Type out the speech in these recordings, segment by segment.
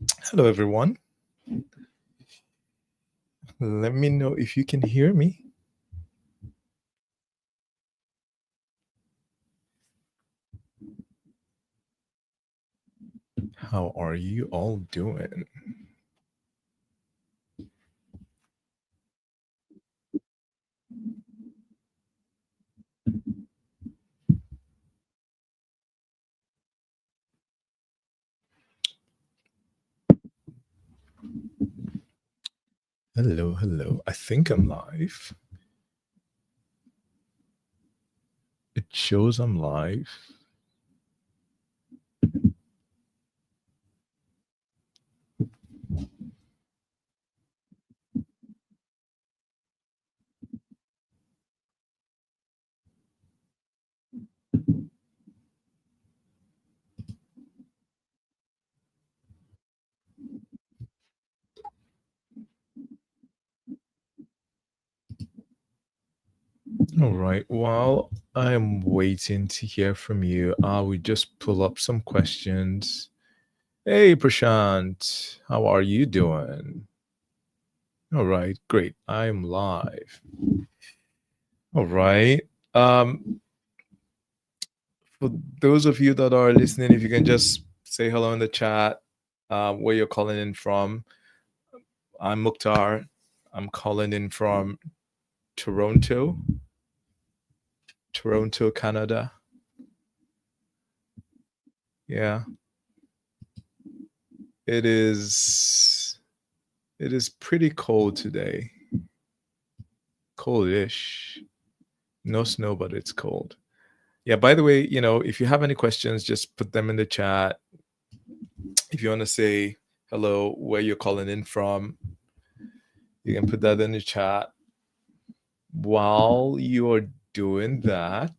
Hello, everyone. Let me know if you can hear me. How are you all doing? Hello, hello. I think I'm live. It shows I'm live. All right. While I'm waiting to hear from you, I will just pull up some questions. Hey, Prashant. How are you doing? All right. Great. I'm live. All right. Um, for those of you that are listening, if you can just say hello in the chat, where you're calling in from. I'm Mukhtar. I'm calling in from Toronto, Canada. Yeah, it is. It is pretty cold today. Coldish. No snow, but it's cold. Yeah. By the way, if you have any questions, just put them in the chat. If you want to say hello, where you're calling in from, you can put that in the chat. While you're doing that,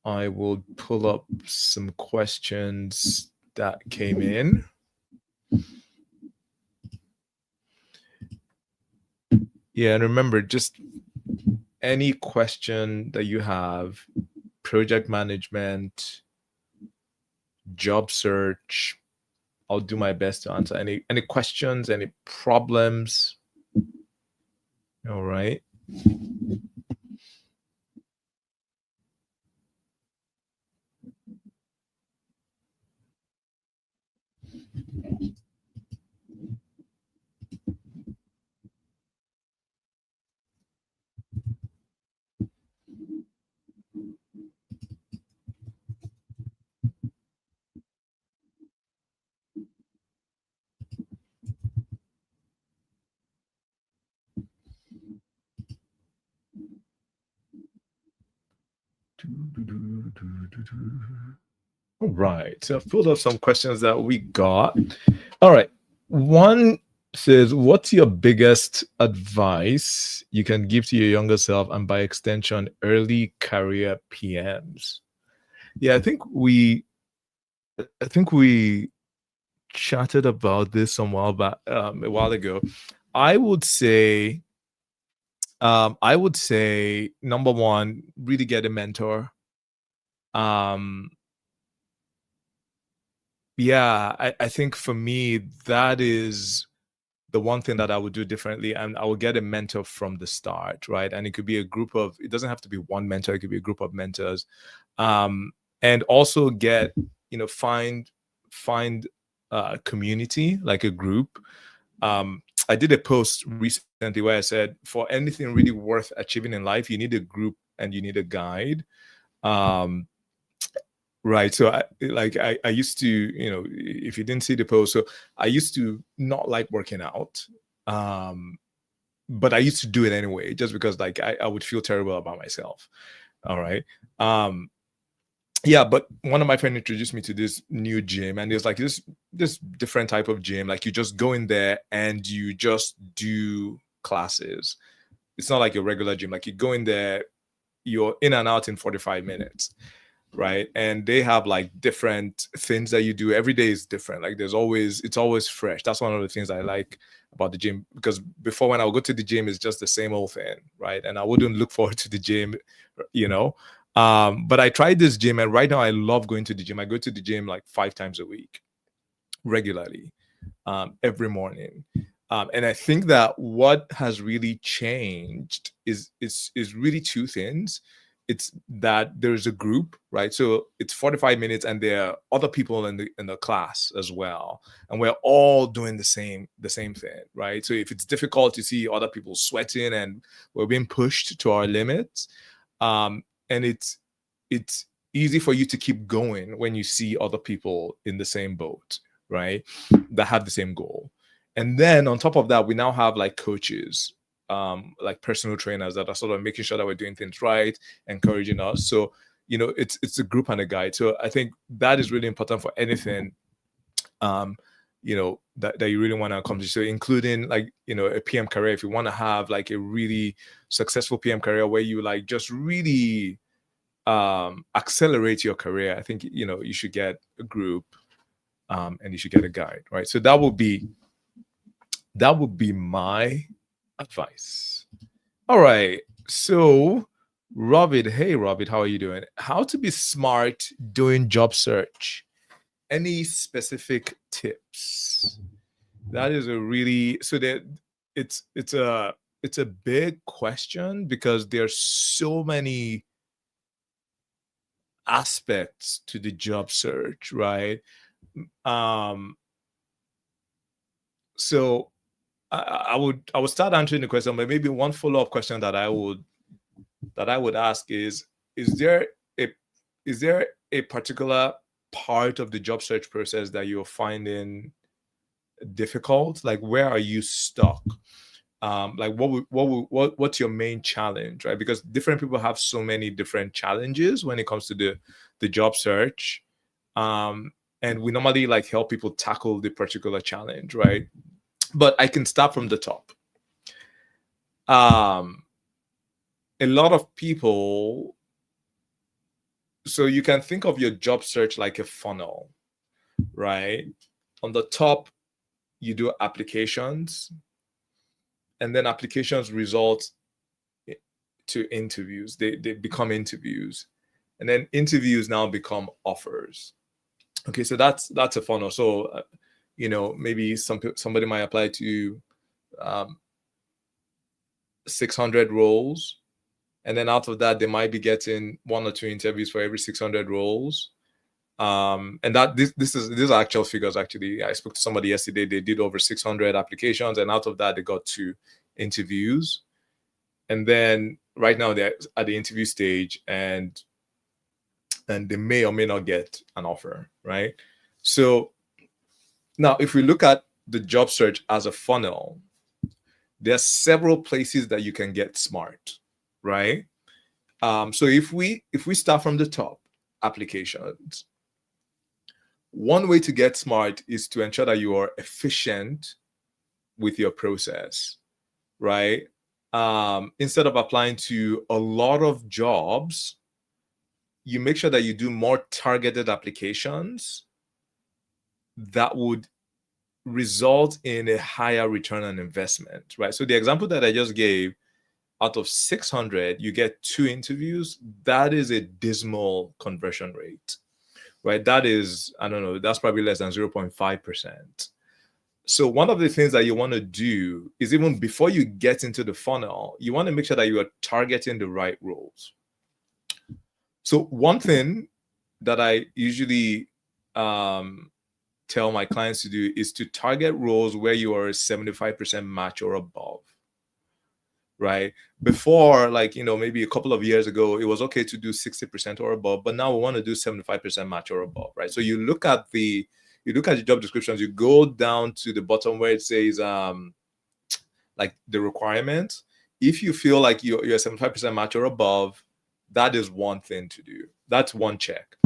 I will pull up some questions that came in. Yeah, and remember, just any question that you have, project management, job search, I'll do my best to answer any questions, any problems. All right. All right. So I've pulled up some questions that we got. All right. One says, what's your biggest advice you can give to your younger self and by extension, early career PMs? Yeah, I think we chatted about this a while ago. I would say number one, really get a mentor. Um yeah, I think for me that is the one thing that I would do differently, and I would get a mentor from the start, right? And it could be a group of, it doesn't have to be one mentor, it could be a group of mentors. And also get, find a community, like a group. I did a post recently where I said, for anything really worth achieving in life, you need a group and you need a guide. Um, Right. So I used to, if you didn't see the post, so I used to not like working out. Um, but I used to do it anyway, just because like I would feel terrible about myself. All right. Um, yeah, but one of my friends introduced me to this new gym, and there's like this different type of gym. Like you just go in there and you just do classes. It's not like your regular gym. Like you go in there, you're in and out in 45 minutes, right? And they have like different things that you do. Every day is different. Like it's always fresh. That's one of the things I like about the gym, because before, when I would go to the gym, it's just the same old thing, right? And I wouldn't look forward to the gym, you know. But I tried this gym, and right now I love going to the gym. I go to the gym like 5 times a week regularly, every morning. And I think that what has really changed is really two things. It's that there's a group, right? So it's 45 minutes, and there are other people in the class as well, and we're all doing the same thing, right? So if it's difficult to see other people sweating and we're being pushed to our limits, and it's easy for you to keep going when you see other people in the same boat, right? That have the same goal. And then on top of that, we now have like coaches, like personal trainers that are sort of making sure that we're doing things right, encouraging us. So, it's a group and a guide. So I think that is really important for anything, that you really want to accomplish. So including like, a PM career, if you want to have like a really successful PM career where you like just really accelerate your career, I think, you should get a group, and you should get a guide, right? So that would be my advice. All right. So, Robert, hey Robert, how are you doing? How to be smart doing job search? Any specific tips? That is a really so that it's a big question because there's so many aspects to the job search, right? So I would start answering the question, but maybe one follow-up question that I would ask is there a is there a particular part of the job search process that you're finding difficult? Like, where are you stuck? Like, what's your main challenge, right? Because different people have so many different challenges when it comes to the job search, and we normally like help people tackle the particular challenge, right? But I can start from the top. A lot of people, so you can think of your job search like a funnel, right? On the top, you do applications, and then applications result to interviews. They become interviews, and then interviews now become offers. Okay, so that's a funnel. So maybe somebody might apply to 600 roles, and then out of that they might be getting 1 or 2 interviews for every 600 roles. And that these are actual figures. Actually, I spoke to somebody yesterday. They did over 600 applications, and out of that they got 2 interviews. And then right now they're at the interview stage, and they may or may not get an offer, right? So now if we look at the job search as a funnel, there are several places that you can get smart, right? So if we start from the top, applications, one way to get smart is to ensure that you are efficient with your process, right? Instead of applying to a lot of jobs, you make sure that you do more targeted applications that would result in a higher return on investment, right? So the example that I just gave, out of 600, you get 2 interviews. That is a dismal conversion rate, right? That is, I don't know, that's probably less than 0.5%. So one of the things that you want to do is, even before you get into the funnel, you want to make sure that you are targeting the right roles. So one thing that I usually tell my clients to do is to target roles where you are a 75% match or above, right? Before, like, maybe a couple of years ago, it was okay to do 60% or above, but now we want to do 75% match or above, right? So you look at the job descriptions, you go down to the bottom where it says like the requirements. If you feel like you're 75% match or above, that is one thing to do. That's one check.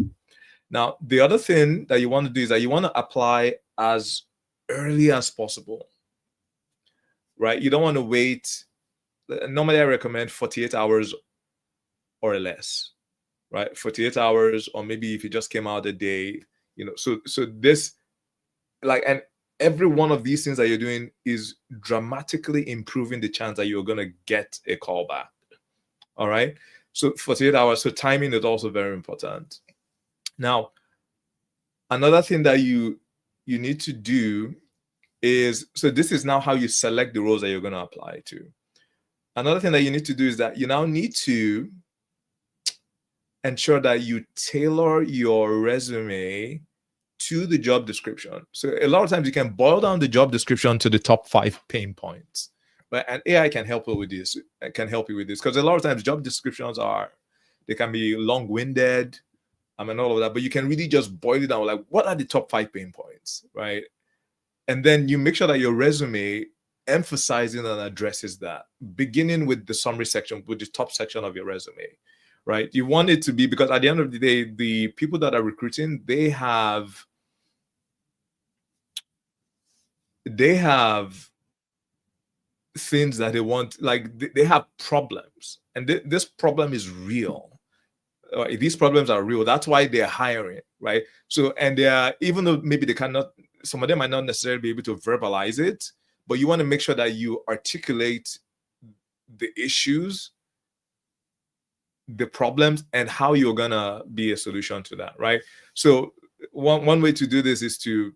Now, the other thing that you want to do is that you want to apply as early as possible, right? You don't want to wait. Normally, I recommend 48 hours or less, right? 48 hours, or maybe if you just came out a day, so this, like, and every one of these things that you're doing is dramatically improving the chance that you're going to get a call back. All right. So 48 hours. So timing is also very important. Now, another thing that you need to do is, so this is now how you select the roles that you're going to apply to. Another thing that you need to do is that you now need to ensure that you tailor your resume to the job description. So a lot of times you can boil down the job description to the top 5 pain points. But and AI can help you with this. Because a lot of times job descriptions they can be long-winded, and all of that. But you can really just boil it down. Like, what are the top 5 pain points, right? And then you make sure that your resume emphasizes and addresses that, beginning with the summary section, with the top section of your resume, right? You want it to be, because at the end of the day, the people that are recruiting, they have things that they want, like they have problems, and this problem is real. These problems are real. That's why they're hiring, right? So, and they are, even though maybe they cannot, some of them might not necessarily be able to verbalize it, but you want to make sure that you articulate the issues, the problems, and how you're gonna be a solution to that, right? So one way to do this is to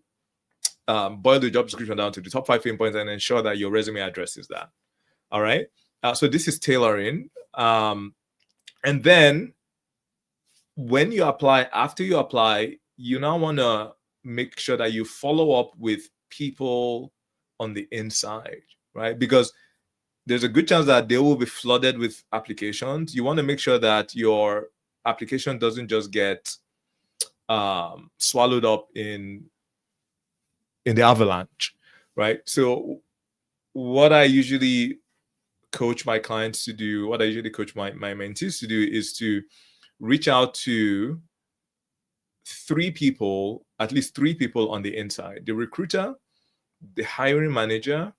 boil the job description down to the top 5 pain points and ensure that your resume addresses that. All right. So this is tailoring. And then when you apply, after you apply, you now want to make sure that you follow up with people on the inside, right? Because there's a good chance that they will be flooded with applications. You want to make sure that your application doesn't just get swallowed up in the avalanche, right? So what I usually coach my clients to do, what I usually coach my mentees to do, is to reach out to 3 people, at least 3 people on the inside: the recruiter, the hiring manager,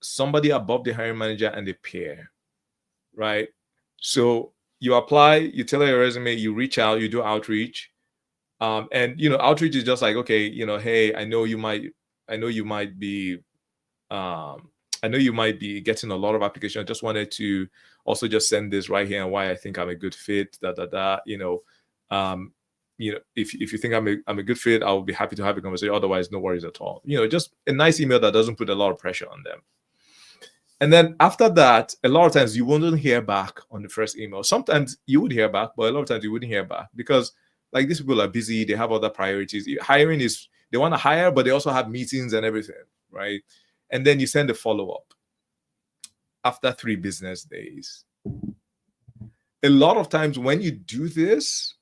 somebody above the hiring manager, and the peer, right? So you apply, you tailor your resume, you reach out, you do outreach. And outreach is just like, okay, hey, I know you might be getting a lot of applications. I just wanted to also just send this right here and why I think I'm a good fit. If you think I'm a good fit, I will be happy to have a conversation. Otherwise, no worries at all. Just a nice email that doesn't put a lot of pressure on them. And then after that, a lot of times you wouldn't hear back on the first email. Sometimes you would hear back, but a lot of times you wouldn't hear back because, like, these people are busy. They have other priorities. Hiring is, they want to hire, but they also have meetings and everything, right? And then you send a follow-up after 3 business days. A lot of times when you do this,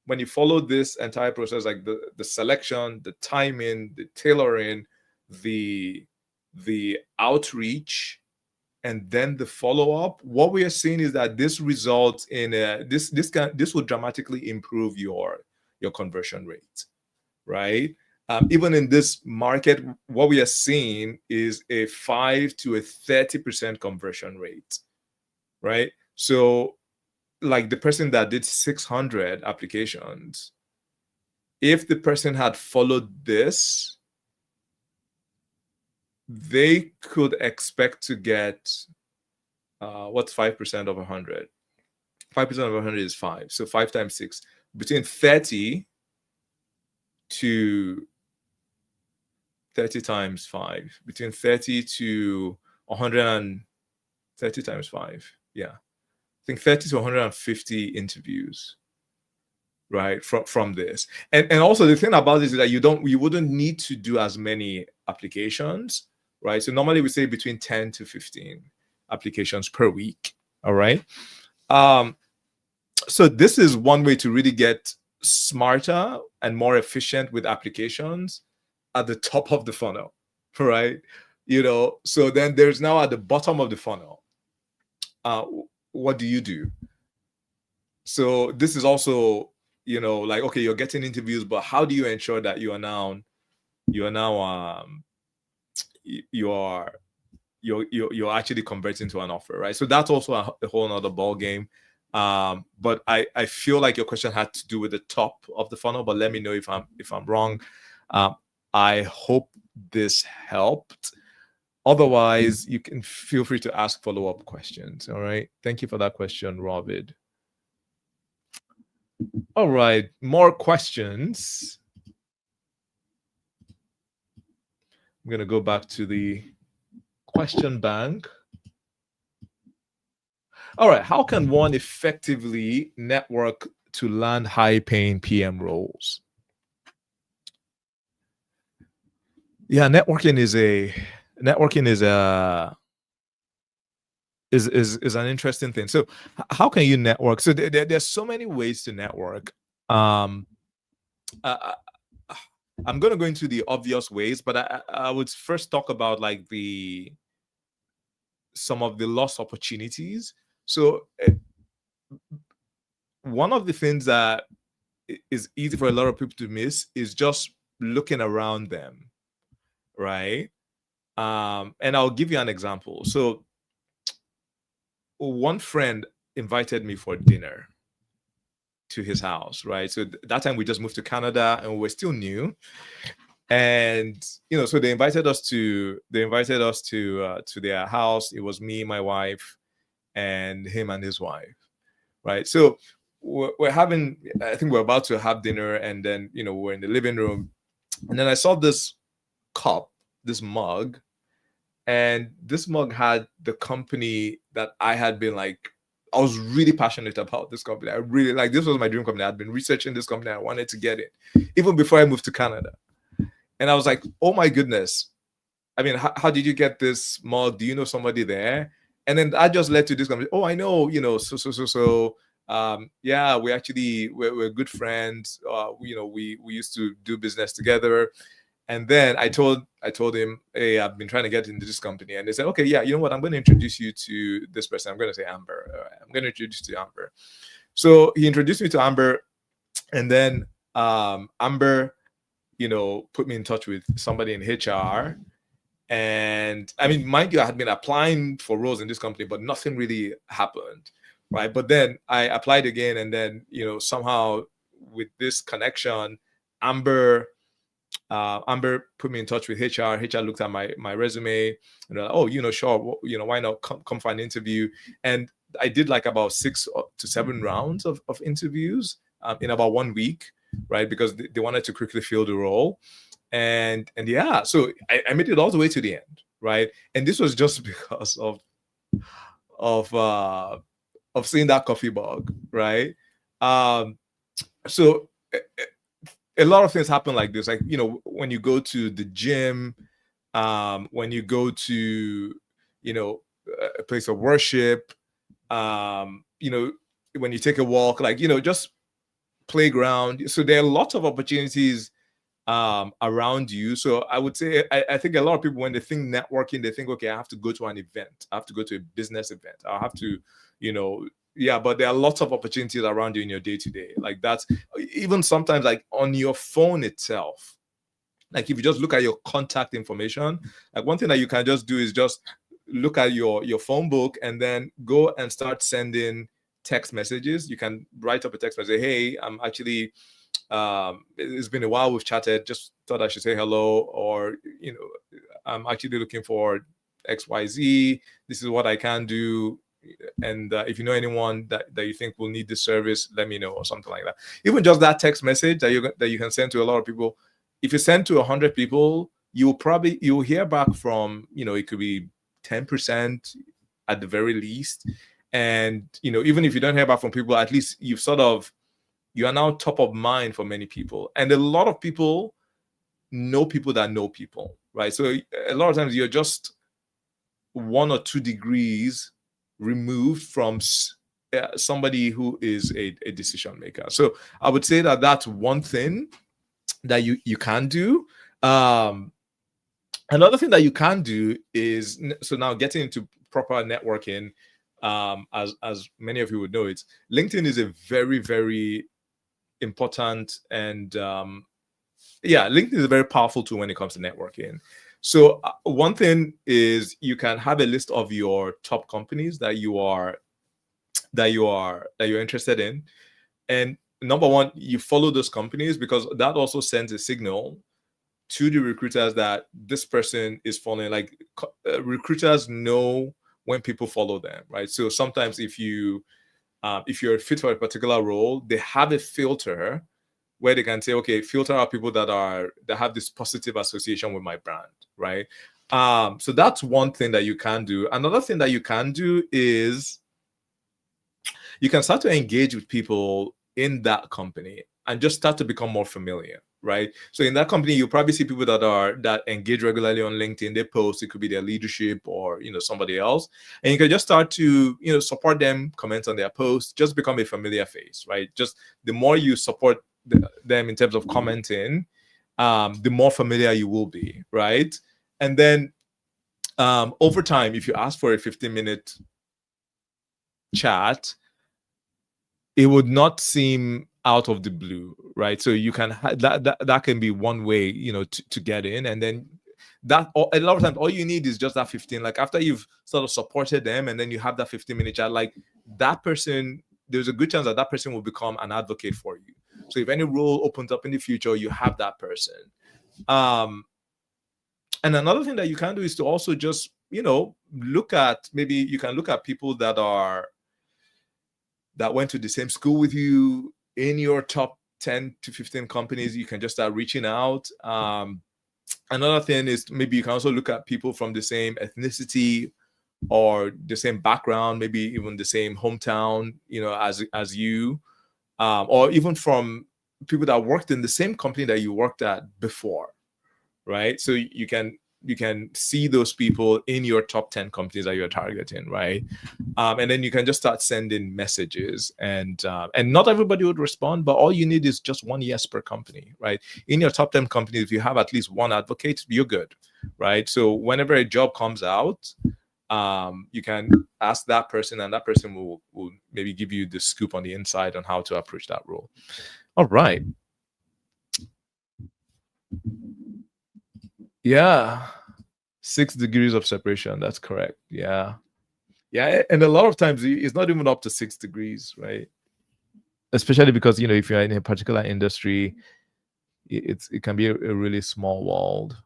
when you follow this entire process, like the selection, the timing, the tailoring, the outreach, and then the follow-up, what we are seeing is that this results in this will dramatically improve your conversion rate, right? Even in this market, what we are seeing is a 5 to 30% conversion rate, right? So, like the person that did 600 applications, if the person had followed this, they could expect to get what's 5% of 100? 5% of 100 is 5. So 5 times 6, between 30 to 30 times 5, between 30 to 130 times 5. Yeah, I think 30 to 150 interviews, right, from this. And also the thing about this is that you wouldn't need to do as many applications, right? So normally we say between 10 to 15 applications per week. All right. So this is one way to really get smarter and more efficient with applications at the top of the funnel, right? So then there's now at the bottom of the funnel. What do you do? So this is also, like, okay, you're getting interviews, but how do you ensure that you're actually converting to an offer, right? So that's also a whole nother ball game. But I feel like your question had to do with the top of the funnel, but let me know if I'm wrong. I hope this helped. Otherwise, you can feel free to ask follow-up questions. All right. Thank you for that question, Robert. All right. More questions. I'm going to go back to the question bank. All right. How can one effectively network to land high-paying PM roles? Yeah, networking is an interesting thing. So how can you network? So there's so many ways to network. Um, I'm going to go into the obvious ways, but I would first talk about like some of the lost opportunities. So one of the things that is easy for a lot of people to miss is just looking around them, right? And I'll give you an example. So one friend invited me for dinner to his house, right? So that time we just moved to Canada and we were still new. And so they invited us to their house. It was me, my wife, and him and his wife, right? So we're having, I think we're about to have dinner, and then we're in the living room, and then I saw this cup, this mug, and this mug had the company that I had been like, I was really passionate about this company. I really like, this was my dream company. I'd been researching this company. I wanted to get it even before I moved to Canada. And I was like, oh my goodness. I mean, how did you get this mug? Do you know somebody there? And then I just led to this company. Oh, I know, so. Yeah, we're good friends. We used to do business together. And then I told him, hey, I've been trying to get into this company. And they said, okay, yeah, you know what? I'm going to introduce you to this person. I'm going to say Amber. I'm going to introduce you to Amber. So he introduced me to Amber. And then Amber, put me in touch with somebody in HR. And I mean, mind you, I had been applying for roles in this company, but nothing really happened, right? But then I applied again. And then, somehow with this connection, Amber put me in touch with HR. HR looked at my resume and they're like, oh, sure, why not come for an interview? And I did like about 6 to 7 rounds of interviews in about 1 week, right? Because they wanted to quickly fill the role. And yeah, so I made it all the way to the end, right? And this was just because of seeing that coffee mug, right? So a lot of things happen like this, like when you go to the gym, when you go to a place of worship, when you take a walk, like just playground. So there are lots of opportunities around you. So I would say I think a lot of people, when they think networking, they think, okay, I have to go to an event, I have to go to a business event, I have to yeah, but there are lots of opportunities around you in your day-to-day. Like that's even sometimes like on your phone itself. Like if you just look at your contact information, like one thing that you can just do is just look at your phone book and then go and start sending text messages. You can write up a text message, hey, I'm actually it's been a while we've chatted, just thought I should say hello, or I'm actually looking for XYZ, this is what I can do, and if you know anyone that you think will need this service, let me know, or something like that. Even just that text message that you can send to a lot of people, if you send to 100 people, you'll hear back from it could be 10% at the very least. And even if you don't hear back from people, at least you are now top of mind for many people. And a lot of people know people that know people, right? So a lot of times you're just 1 or 2 degrees removed from somebody who is a decision maker. So I would say that that's one thing that you can do. Another thing that you can do is, so now getting into proper networking, as many of you would know, it's LinkedIn is a very, very important, and LinkedIn is a very powerful tool when it comes to networking. So one thing is you can have a list of your top companies that you're interested in, and number one, you follow those companies, because that also sends a signal to the recruiters that this person is following. Like recruiters know when people follow them, right? So sometimes if you're fit for a particular role, they have a filter where they can say, okay, filter out people that have this positive association with my brand, right? So that's one thing that you can do. Another thing that you can do is you can start to engage with people in that company and just start to become more familiar, right? So in that company, you'll probably see people that engage regularly on LinkedIn. They post, it could be their leadership or somebody else, and you can just start to support them, comment on their posts, just become a familiar face, right? Just the more you support them in terms of commenting, the more familiar you will be, right? And then over time, if you ask for a 15-minute chat, it would not seem out of the blue, right? So you can that can be one way, to get in, and then that a lot of times all you need is just that 15. Like after you've sort of supported them, and then you have that 15-minute chat, like that person, there's a good chance that person will become an advocate for you. So if any role opens up in the future, you have that person. And another thing that you can do is to also just look at people that went to the same school with you in your top 10 to 15 companies. You can just start reaching out. Another thing is maybe you can also look at people from the same ethnicity or the same background, maybe even the same hometown, as you, or even from people that worked in the same company that you worked at before, right? So you can see those people in your top 10 companies that you're targeting, right? And then you can just start sending messages, and not everybody would respond, but all you need is just one yes per company, right? In your top 10 companies, if you have at least one advocate, you're good, right? So whenever a job comes out, you can ask that person, and that person will maybe give you the scoop on the inside on how to approach that role. All right. Yeah. 6 degrees of separation. That's correct. Yeah. Yeah. And a lot of times it's not even up to 6 degrees, right? Especially because, if you're in a particular industry, it can be a really small world.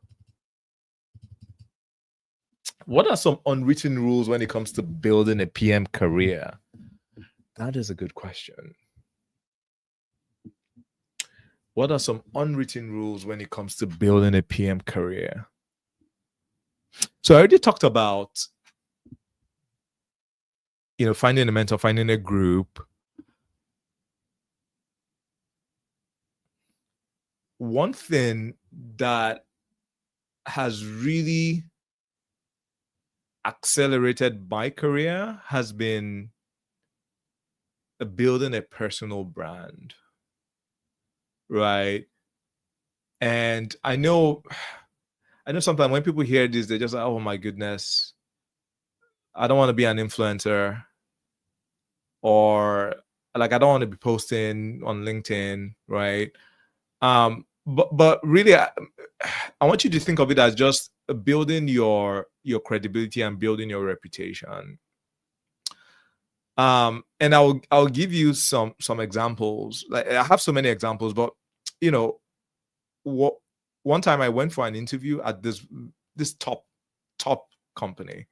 What are some unwritten rules when it comes to building a PM career? That is a good question. What are some unwritten rules when it comes to building a PM career? So I already talked about, finding a mentor, finding a group. One thing that has really accelerated my career has been building a personal brand, right? And I know sometimes when people hear this, they're just like, oh my goodness, I don't want to be an influencer, or like I don't want to be posting on LinkedIn, right? But really, I want you to think of it as just building your credibility and building your reputation. And I'll give you some examples. Like I have so many examples, but one time I went for an interview at this top company.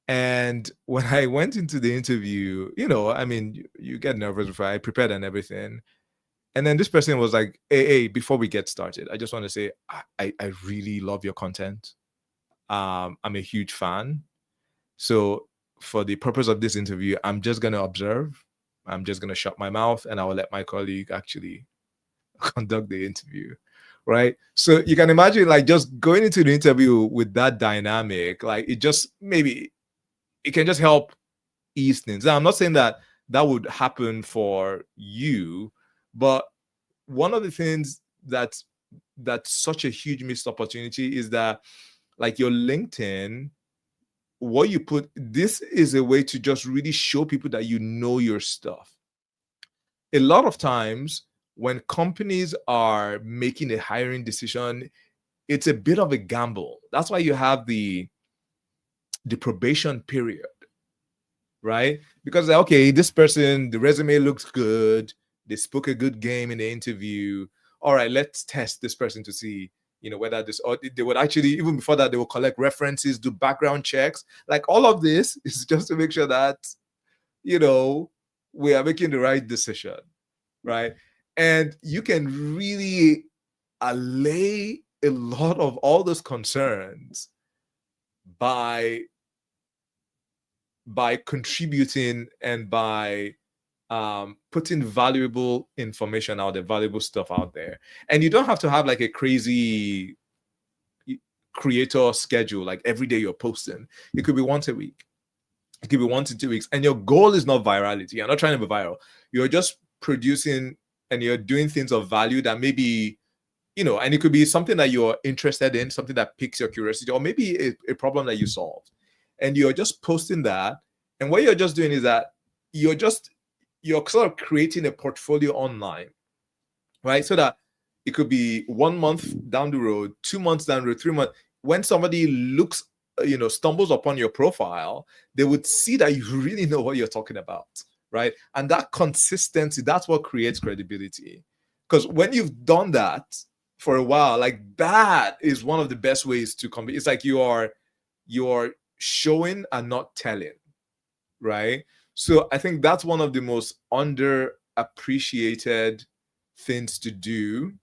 And when I went into the interview, I mean, you get nervous before I prepared and everything. And then this person was like, hey, before we get started, I just want to say, I really love your content. I'm a huge fan. So for the purpose of this interview, I'm just going to observe. I'm just going to shut my mouth, and I will let my colleague actually conduct the interview. Right. So you can imagine, like, just going into the interview with that dynamic, like it can just help ease things. Now, I'm not saying that would happen for you, but one of the things that's such a huge missed opportunity is that, like, your LinkedIn, what you put, this is a way to just really show people that you know your stuff. A lot of times when companies are making a hiring decision, it's a bit of a gamble. That's why you have the probation period, right? Because, okay, this person, the resume looks good, they spoke a good game in the interview. all right, let's test this person to see, whether this, or they would actually, even before that, they will collect references, do background checks. Like all of this is just to make sure that, we are making the right decision, right? And you can really allay a lot of all those concerns by contributing and by putting valuable information out there, valuable stuff out there. And you don't have to have like a crazy creator schedule, like every day you're posting. It could be once a week. It could be 1 to 2 weeks. And your goal is not virality. You're not trying to be viral. You're just producing and you're doing things of value that maybe, and it could be something that you're interested in, something that piques your curiosity, or maybe a problem that you solved. And you're just posting that. And what you're just doing is that you're sort of creating a portfolio online, right? So that it could be 1 month down the road, 2 months down the road, 3 months. When somebody looks, stumbles upon your profile, they would see that you really know what you're talking about, right? And that consistency, that's what creates credibility. Because when you've done that for a while, like that is one of the best ways to compete. It's like you're showing and not telling, right? So I think that's one of the most underappreciated things to do.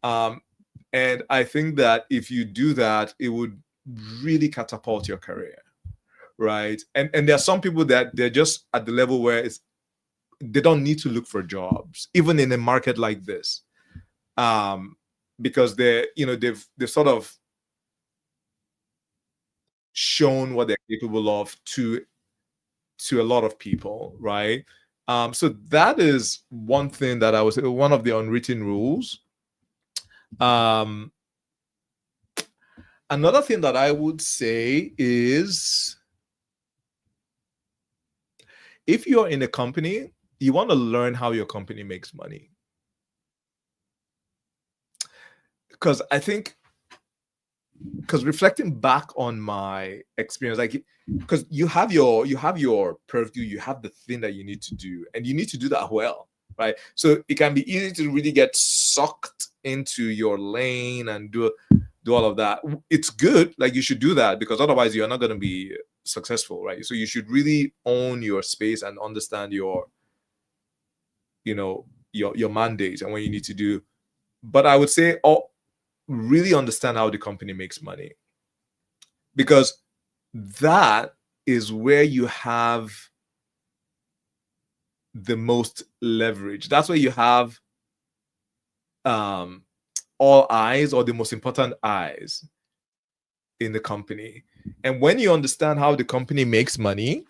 And I think that if you do that, it would really catapult your career, right? And there are some people that they're just at the level where they don't need to look for jobs, even in a market like this, because they've sort of shown what they're capable of to a lot of people, right? So that is one thing that I was one of the unwritten rules. Another thing that I would say is, if you're in a company, you want to learn how your company makes money. Because I think, reflecting back on my experience, like, because you have your purview, you have the thing that you need to do, and you need to do that well, right? So it can be easy to really get sucked into your lane and do all of that. It's good, like you should do that, because otherwise you're not going to be successful, right? So you should really own your space and understand your mandate and what you need to do. But I would say, really understand how the company makes money, because that is where you have the most leverage. That's where you have all eyes, or the most important eyes in the company. And when you understand how the company makes money,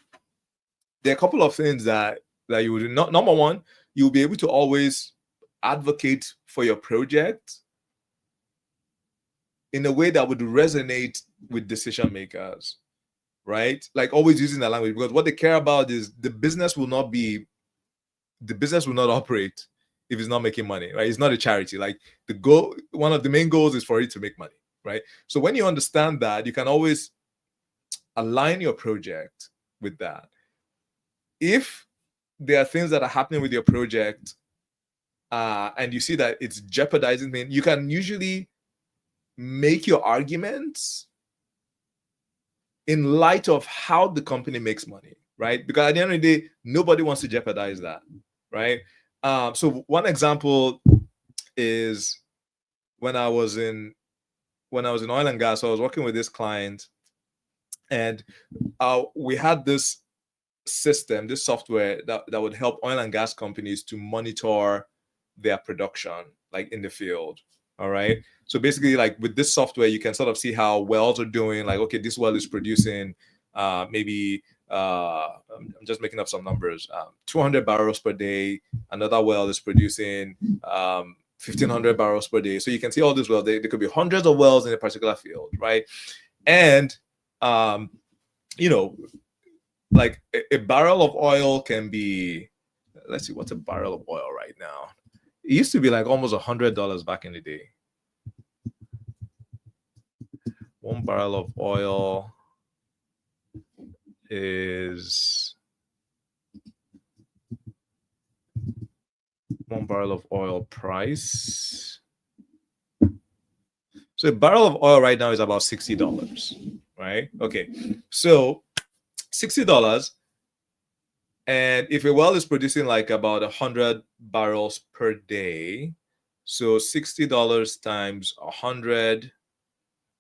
there are a couple of things that you would do. Number one, you'll be able to always advocate for your project in a way that would resonate with decision makers, right? Like always using the language, because what they care about is the business will not operate if it's not making money, right? It's not a charity. Like the goal, one of the main goals is for it to make money, right? So when you understand that, you can always align your project with that. If there are things that are happening with your project, and you see that it's jeopardizing things, you can usually make your arguments in light of how the company makes money, right? Because at the end of the day, nobody wants to jeopardize that, right? So one example is when I was in oil and gas. So I was working with this client, and we had this system, this software that would help oil and gas companies to monitor their production, like in the field. All right. So basically, like with this software, you can sort of see how wells are doing. Like, okay, this well is producing maybe I'm just making up some numbers, 200 barrels per day. Another well is producing 1,500 barrels per day. So you can see all these wells. There could be hundreds of wells in a particular field, right? And like a barrel of oil can be, let's see, what's a barrel of oil right now? It used to be like almost $100 back in the day. 1 barrel of oil is 1 barrel of oil price So a barrel of oil right now is about $60, right? Okay, so $60, and if a well is producing like about 100 barrels per day, so $60 times 100,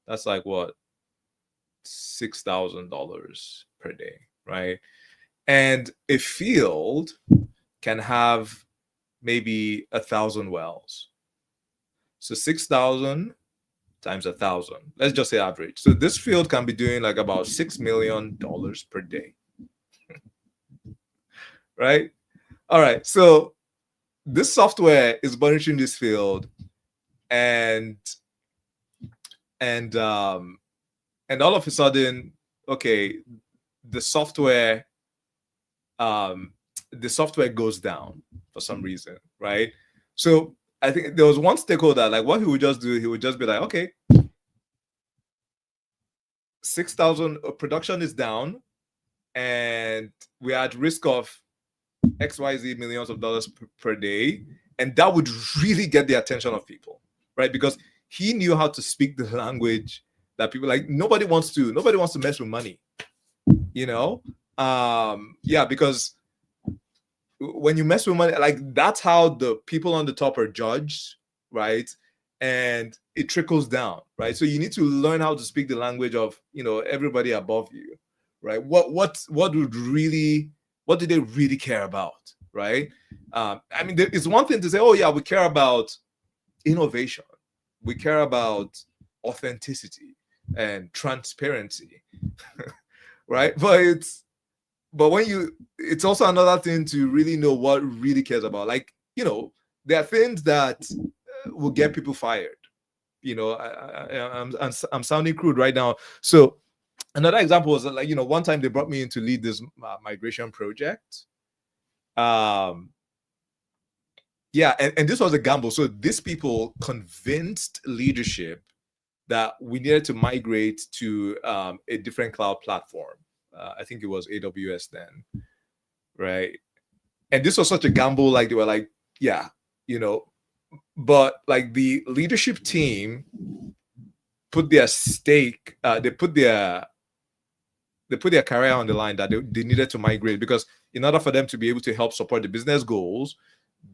that's like what, $6,000 per day, right? And a field can have maybe 1,000 wells. So 6,000 times 1,000. Let's just say average. So this field can be doing like about $6 million per day, right? All right. So this software is monitoring this field, and and um, and all of a sudden, okay, the software the software goes down for some reason, right? So I think there was one stakeholder, like what he would just do, he would just be like, okay, 6,000 production is down, and we're at risk of XYZ millions of dollars per day. And that would really get the attention of people, right? Because he knew how to speak the language that people like. Nobody wants to mess with money, you know? Yeah, because when you mess with money, like that's how the people on the top are judged, right? And it trickles down, right? So you need to learn how to speak the language of, everybody above you, right? What do they really care about, right? I mean, it's one thing to say, oh yeah, we care about innovation, we care about authenticity and transparency, right? But it's also another thing to really know what really cares about. Like, there are things that will get people fired. I'm sounding crude right now. So another example was like, one time they brought me in to lead this migration project. Yeah, and this was a gamble. So these people convinced leadership that we needed to migrate to a different cloud platform. I think it was AWS then, right? And this was such a gamble. Like they were like, yeah, but like the leadership team put their stake, they put their career on the line that they needed to migrate, because in order for them to be able to help support the business goals,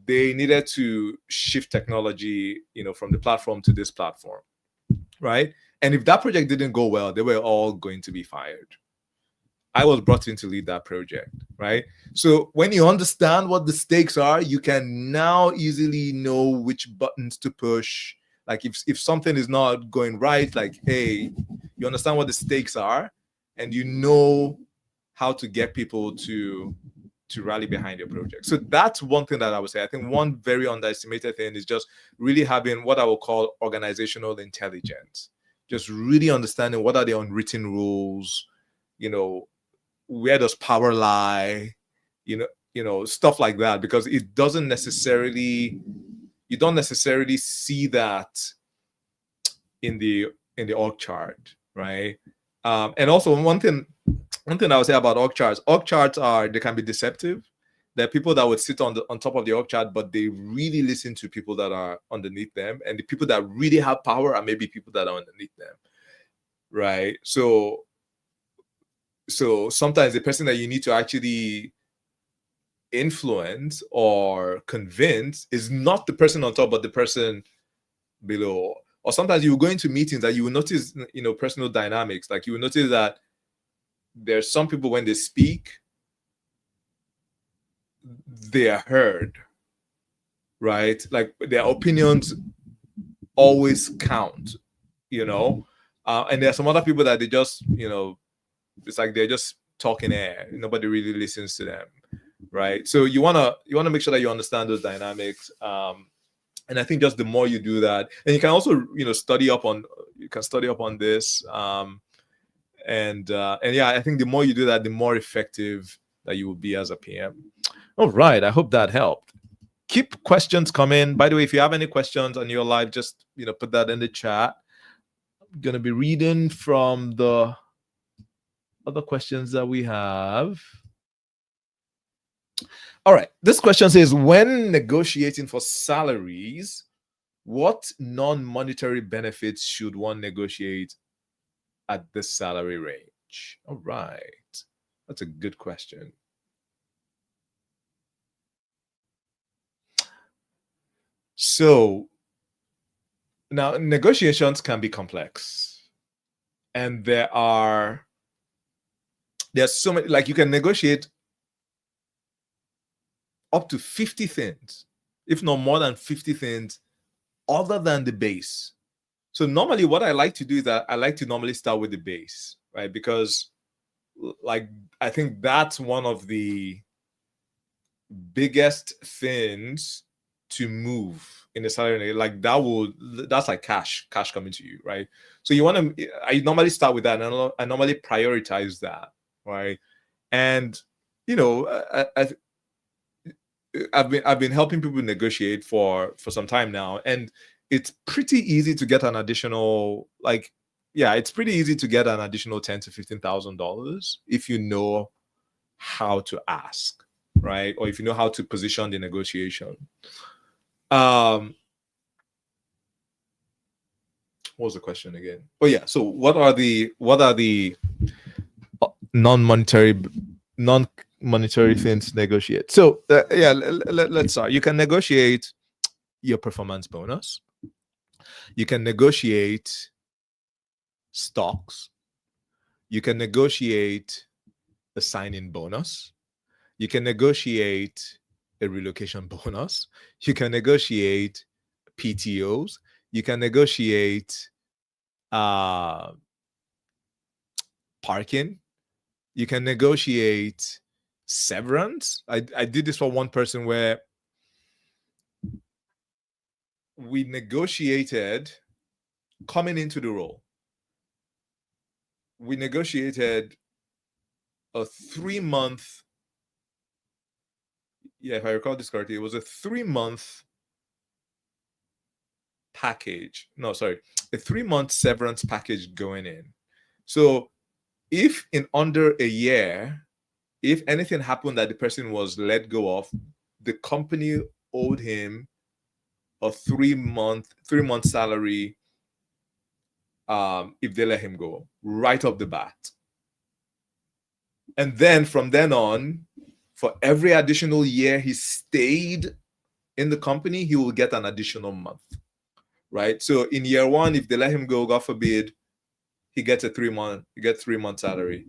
they needed to shift technology, from the platform to this platform, right? And if that project didn't go well, they were all going to be fired. I was brought in to lead that project, right? So when you understand what the stakes are, you can now easily know which buttons to push. Like if something is not going right, like, hey, you understand what the stakes are, and you know how to get people to rally behind your project. So that's one thing that I would say. I think one very underestimated thing is just really having what I would call organizational intelligence. Just really understanding what are the unwritten rules, where does power lie, stuff like that, because it doesn't necessarily, you don't necessarily see that in the org chart, right? And also one thing I would say about org charts they can be deceptive. There are people that would sit on top of the org chart, but they really listen to people that are underneath them, and the people that really have power are maybe people that are underneath them, right? So sometimes the person that you need to actually influence or convince is not the person on top, but the person below. Or sometimes you go into meetings that you will notice, personal dynamics. Like you will notice that there's some people, when they speak, they are heard, right? Like their opinions always count, and there are some other people that they just, it's like they're just talking air. Nobody really listens to them, right? So you wanna make sure that you understand those dynamics. And I think just the more you do that, and you can also study up on this. And yeah, I think the more you do that, the more effective that you will be as a PM. All right, I hope that helped. Keep questions coming. By the way, if you have any questions on your live, just put that in the chat. I'm gonna be reading from the other questions that we have. All right, this question says, when negotiating for salaries, What non-monetary benefits should one negotiate at this salary range? All right. That's a good question. So now negotiations can be complex. And there's so many, like you can negotiate up to 50 things, if not more than 50 things, other than the base. So normally what I like to do is that I like to normally start with the base, right? Because like I think that's one of the biggest things to move in the salary. Like that's like cash coming to you, right? So you want to, I normally start with that, and I normally prioritize that, right? And you know, I've been helping people negotiate for some time now, and it's pretty easy to get an additional, like, yeah, it's pretty easy to get an additional $10,000 to $15,000 if you know how to ask, right? Or if you know how to position the negotiation. What was the question again? Oh yeah. So what are the non-monetary things to negotiate? So yeah, let's start. You can negotiate your performance bonus. You can negotiate stocks. You can negotiate a sign-in bonus. You can negotiate a relocation bonus. You can negotiate PTOs. You can negotiate parking. You can negotiate severance. I did this for one person where we negotiated coming into the role. We negotiated a 3-month, yeah, if I recall this correctly, it was a 3-month package. No, sorry, a 3-month severance package going in. So if in under a year, if anything happened that the person was let go of, the company owed him a 3-month salary if they let him go right off the bat. And then from then on, for every additional year he stayed in the company, he will get an additional month, right? So in year one, if they let him go, God forbid, he gets a 3-month salary.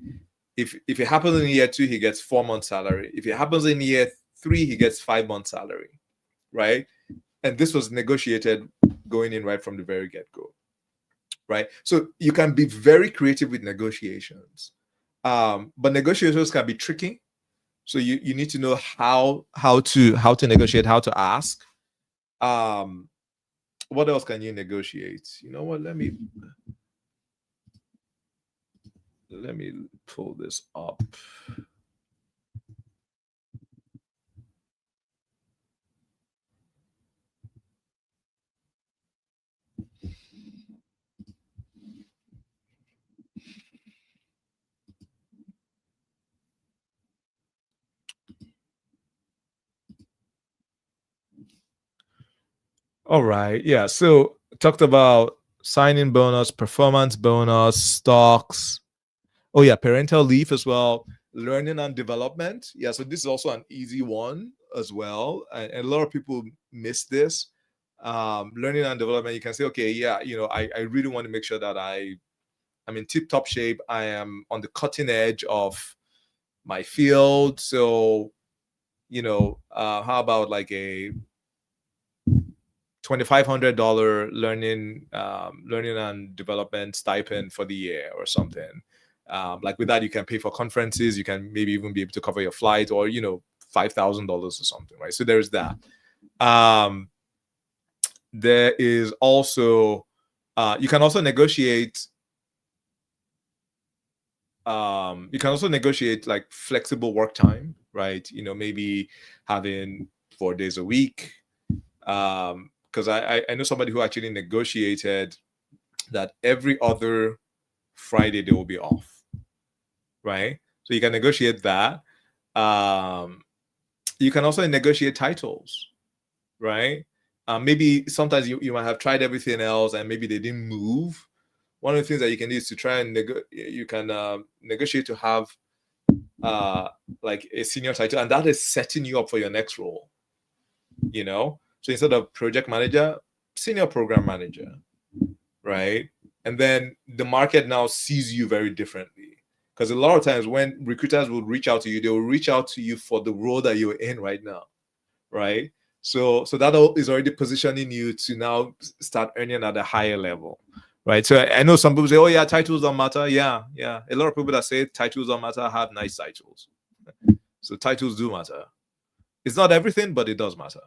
If it happens in year two, he gets 4-month salary. If it happens in year three, he gets 5-month salary, right? And this was negotiated going in right from the very get-go, right? So you can be very creative with negotiations, but negotiations can be tricky. So you need to know how to negotiate, how to ask. What else can you negotiate? You know what? Let me pull this up. All right. Yeah. So talked about signing bonus, performance bonus, stocks. Oh yeah, parental leave as well. Learning and development. Yeah. So this is also an easy one as well, and a lot of people miss this. Learning and development. You can say, okay, yeah, I really want to make sure that I'm in tip-top shape. I am on the cutting edge of my field. So, how about like a $2,500 learning and development stipend for the year or something. Like with that, you can pay for conferences. You can maybe even be able to cover your flight, or $5,000 or something, right? So there's that. There is also you can also negotiate. You can also negotiate like flexible work time, right? Maybe having 4 days a week. Because I know somebody who actually negotiated that every other Friday they will be off, right? So you can negotiate that. You can also negotiate titles, right? Maybe sometimes you might have tried everything else and maybe they didn't move. One of the things that you can do is to try and negotiate to have like a senior title, and that is setting you up for your next role. So instead of project manager, senior program manager, right? And then the market now sees you very differently, because a lot of times when recruiters will reach out to you, they will reach out to you for the role that you're in right now, right? So that is already positioning you to now start earning at a higher level, right? So I know some people say, oh yeah, titles don't matter. Yeah. A lot of people that say titles don't matter have nice titles. So titles do matter. It's not everything, but it does matter.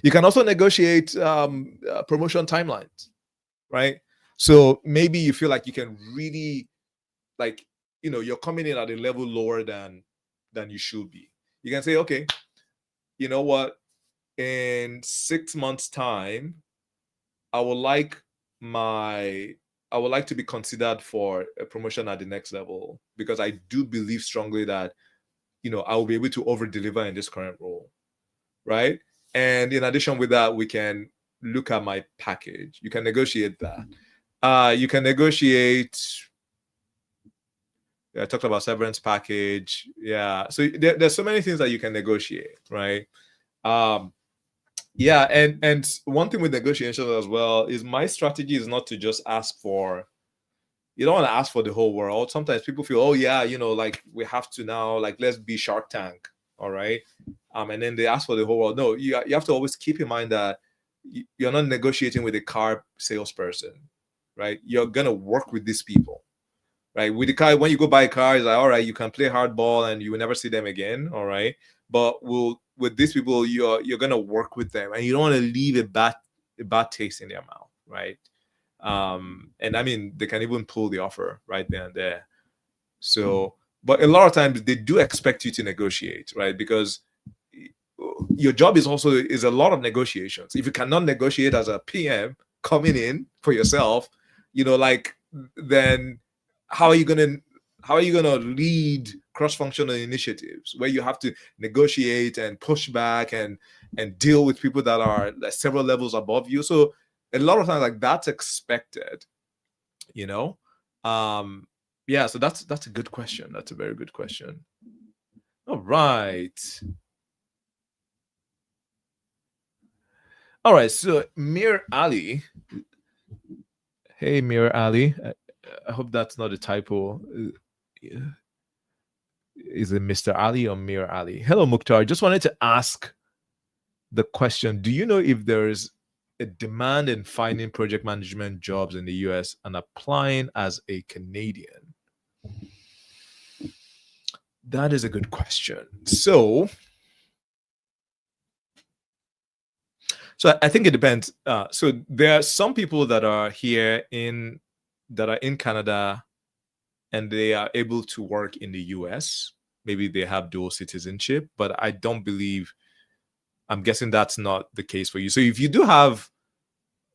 You can also negotiate promotion timelines, right? So maybe you feel like you can really, like, you're coming in at a level lower than you should be. You can say, okay, you know what? In 6 months' time, I would like to be considered for a promotion at the next level, because I do believe strongly that I will be able to over deliver in this current role, right? And in addition with that, we can look at my package. You can negotiate that. You can negotiate. I talked about severance package. Yeah. So there's so many things that you can negotiate, right? Yeah. And one thing with negotiations as well is my strategy is not to just ask for, you don't want to ask for the whole world. Sometimes people feel, oh yeah, like we have to now, like, let's be Shark Tank. All right. And then they ask for the whole world. No, you have to always keep in mind that you're not negotiating with a car salesperson, right? You're going to work with these people, right? With the car, when you go buy a car, it's like, all right, you can play hardball and you will never see them again. All right. But with these people, you're going to work with them, and you don't want to leave a bad taste in their mouth, right? And I mean, they can even pull the offer right there and there. So, but a lot of times they do expect you to negotiate, right? Because your job is a lot of negotiations. If you cannot negotiate as a PM coming in for yourself, then how are you gonna lead cross-functional initiatives where you have to negotiate and push back and deal with people that are several levels above you? So a lot of times, like, that's expected, yeah. So that's a good question. That's a very good question. All right. So Mir Ali. Hey, Mir Ali. I hope that's not a typo. Is it Mr. Ali or Mir Ali? Hello, Mukhtar. Just wanted to ask the question: do you know if there's a demand in finding project management jobs in the US and applying as a Canadian? That is a good question. So I think it depends. So there are some people that are here in Canada, and they are able to work in the US. Maybe they have dual citizenship, but I don't believe. I'm guessing that's not the case for you. So if you do have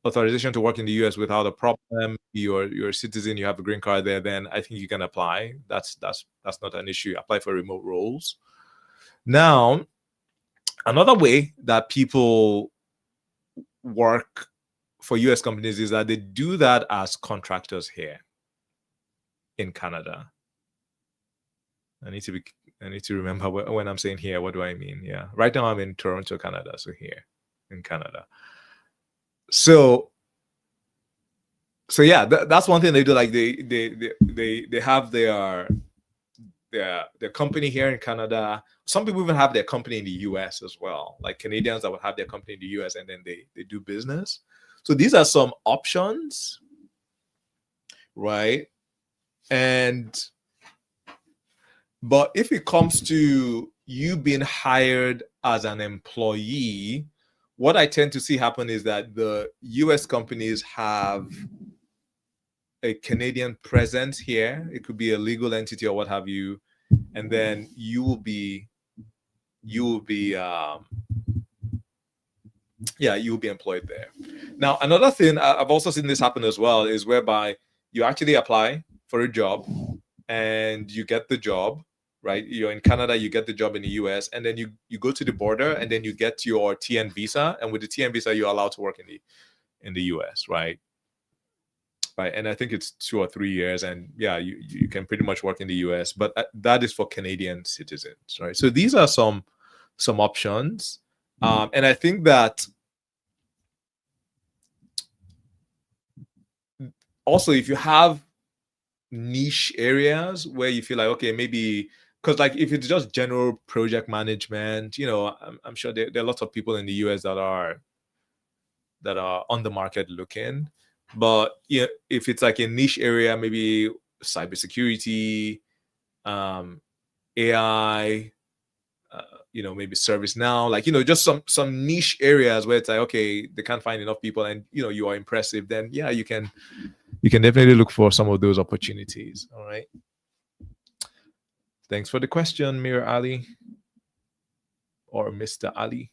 authorization to work in the US without a problem, you're a citizen, you have a green card there, then I think you can apply. That's not an issue. Apply for remote roles. Now, another way that people work for US companies is that they do that as contractors here in Canada. I need to remember when I'm saying here, what do I mean? Yeah. Right now I'm in Toronto, Canada. So here in Canada. So yeah, that's one thing they do. Like they have their company here in Canada. Some people even have their company in the US as well. Like Canadians that would have their company in the US and then they do business. So these are some options, right? But if it comes to you being hired as an employee, what I tend to see happen is that the US companies have a Canadian presence here. It could be a legal entity or what have you, and then you will be employed there. Now, another thing I've also seen this happen as well is, whereby you actually apply for a job and you get the job, right? You're in Canada, you get the job in the US, and then you go to the border, and then you get your TN visa, and with the TN visa, you're allowed to work in the US, right? Right, and I think it's 2 or 3 years, and yeah, you can pretty much work in the US, but that is for Canadian citizens, right? So these are some options, and I think that also if you have niche areas where you feel like, okay, maybe because like if it's just general project management, I'm sure there are lots of people in the US that are on the market looking. But yeah, if it's like a niche area, maybe cybersecurity, AI, maybe service now, like just some niche areas where it's like, okay, they can't find enough people, and you are impressive, then yeah, you can definitely look for some of those opportunities. All right. Thanks for the question, Mir Ali or Mr. Ali.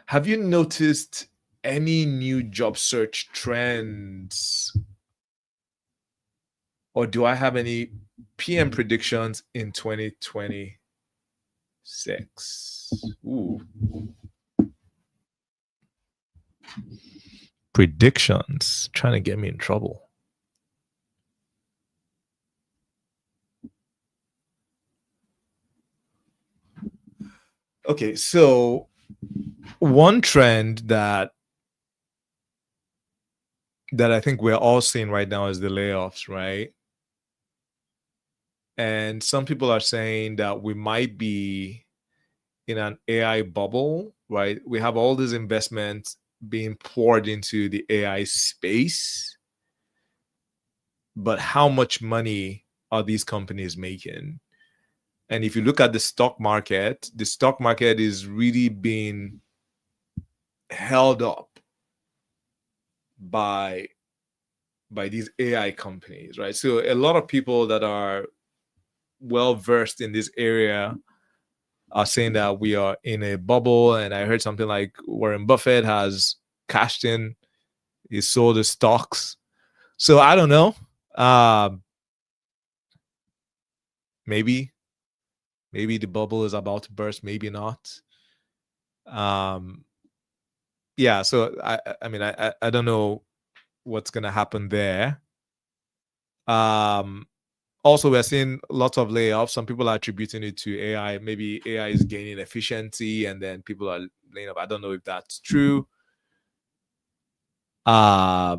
Have you noticed any new job search trends? Or do I have any PM predictions in 2026? Ooh. Predictions. Trying to get me in trouble. Okay, so one trend that I think we're all seeing right now is the layoffs, right? And some people are saying that we might be in an AI bubble, right? We have all these investments being poured into the AI space, but how much money are these companies making? And if you look at the stock market is really being held up by these AI companies, right? So a lot of people that are well versed in this area are saying that we are in a bubble. And I heard something like Warren Buffett has cashed in, he sold his stocks. So I don't know. Maybe the bubble is about to burst, maybe not. Yeah, so I mean I don't know what's gonna happen there. Also, we're seeing lots of layoffs. Some people are attributing it to AI. Maybe AI is gaining efficiency, and then people are laying off. I don't know if that's true. Yeah.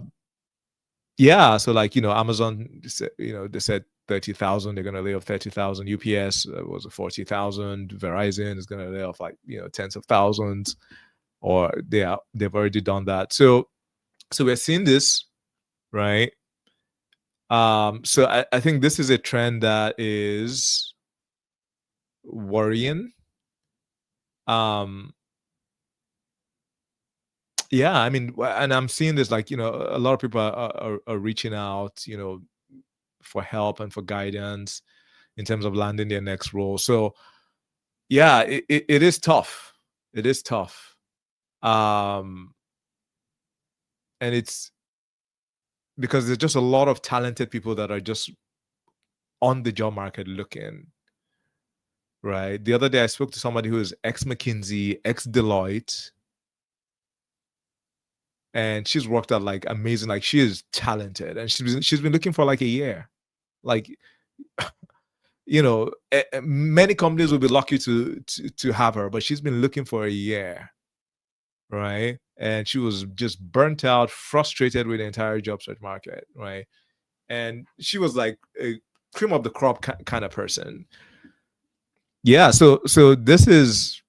So like Amazon, they said 30,000. They're gonna lay off 30,000. UPS was 40,000. Verizon is gonna lay off like tens of thousands, or they've already done that. So we're seeing this, right? So I think this is a trend that is worrying. Yeah, I mean, and I'm seeing this like a lot of people are reaching out, for help and for guidance in terms of landing their next role. So yeah, it is tough. It is tough. And it's because there's just a lot of talented people that are just on the job market looking. Right. The other day, I spoke to somebody who is ex McKinsey, ex Deloitte, and she's worked out like amazing. Like she is talented, and she's been looking for like a year. Like, many companies will be lucky to have her, but she's been looking for a year, right? And she was just burnt out, frustrated with the entire job search market, right? And she was like a cream of the crop kind of person. Yeah. So this is,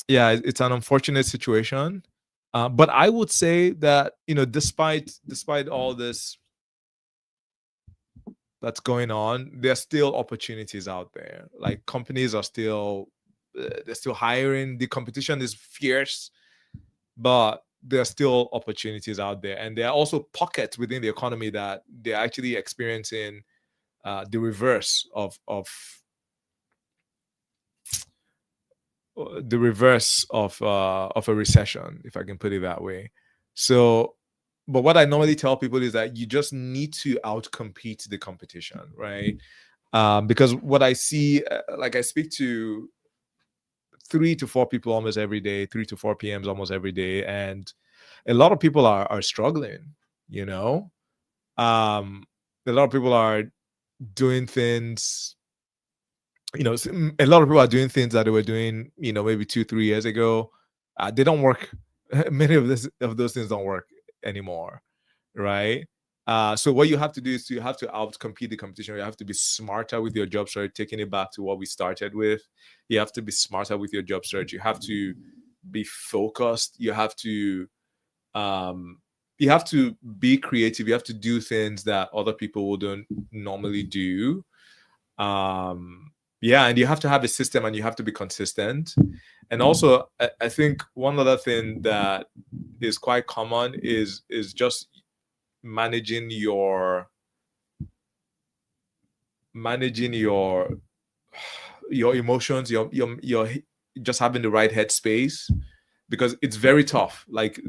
yeah, it's an unfortunate situation. But I would say that despite all this that's going on, there's still opportunities out there. Like companies are still they're still hiring. The competition is fierce, but there are still opportunities out there, and there are also pockets within the economy that they're actually experiencing the reverse of a recession, if I can put it that way. So but what I normally tell people is that you just need to outcompete the competition, right? Because what I see, like I speak to 3 to 4 people almost every day, 3 to 4 PMs almost every day, and a lot of people are struggling. You know, a lot of people are doing things. You know, a lot of people are doing things that they were doing, you know, maybe 2, 3 years ago. They don't work. Many of those things don't work anymore, right? So what you have to do is you have to outcompete the competition. You have to be smarter with your job search. Taking it back to what we started with, you have to be smarter with your job search. You have to be focused. You have to be creative. You have to do things that other people wouldn't normally do. Yeah, and you have to have a system, and you have to be consistent. And also, I think one other thing that is quite common is just managing your emotions, your just having the right headspace, because it's very tough. Like,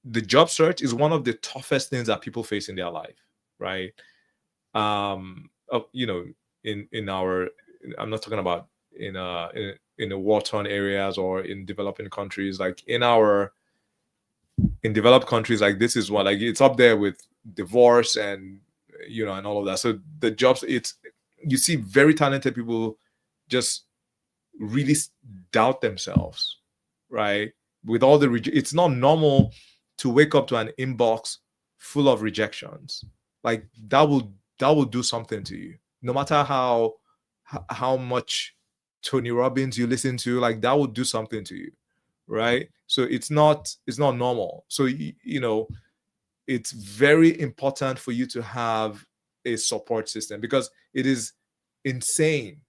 the job search is one of the toughest things that people face in their life, right? You know, in our, I'm not talking about in the war-torn areas or in developing countries. Like, in developed countries, like, this is what, like, it's up there with divorce and, you know, and all of that. So the jobs, you see very talented people just really doubt themselves, right? With all the it's not normal to wake up to an inbox full of rejections. Like, that will do something to you, no matter how much Tony Robbins you listen to. Like, that will do something to you, right? So it's not normal. So you know, it's very important for you to have a support system, because it is insane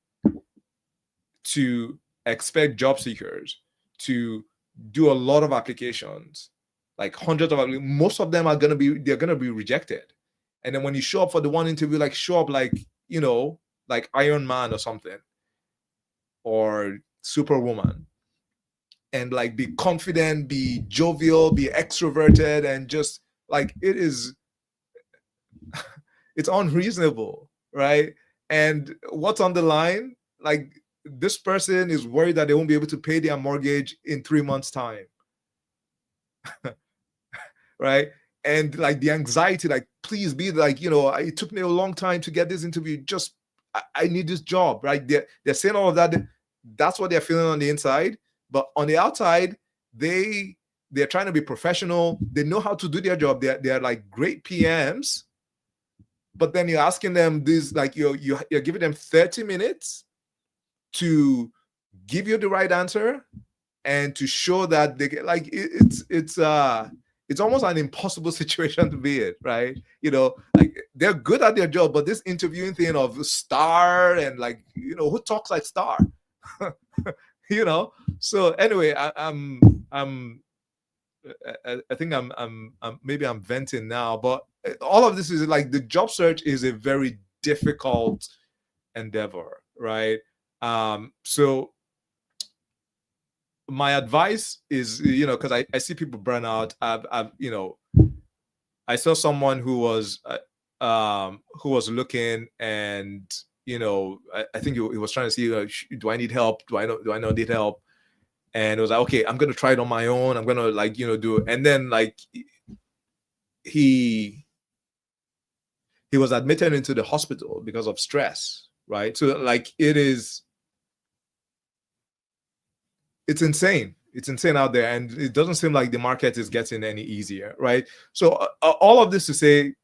to expect job seekers to do a lot of applications, like hundreds of, most of them they're gonna be rejected. And then when you show up for the one interview, like, show up like, you know, like Iron Man or something, or Superwoman, and like be confident, be jovial, be extroverted, and just like, it's unreasonable, right? And what's on the line? Like, this person is worried that they won't be able to pay their mortgage in 3 months' time, right? And like the anxiety, like, please be like, you know, it took me a long time to get this interview. Just, I need this job, right? They're saying all of that. That's what they're feeling on the inside, but on the outside, they're trying to be professional. They know how to do their job. They're like great PMs, but then you're asking them this, like, you're giving them 30 minutes to give you the right answer and to show that they get, like, it's almost an impossible situation to be in, right? You know, like, they're good at their job, but this interviewing thing of Star, and like, you know, who talks like Star? You know. So anyway, I think I'm maybe I'm venting now, but all of this is like, the job search is a very difficult endeavor, right? So my advice is, you know, because I see people burn out. I've you know, I saw someone who was looking, and, you know, I think he was trying to see, do I need help? Do I not need help? And it was like, okay, I'm gonna try it on my own. I'm gonna, like, you know, do it. And then, like, he was admitted into the hospital because of stress, right? So like, it's insane. It's insane out there, and it doesn't seem like the market is getting any easier, right? So all of this to say,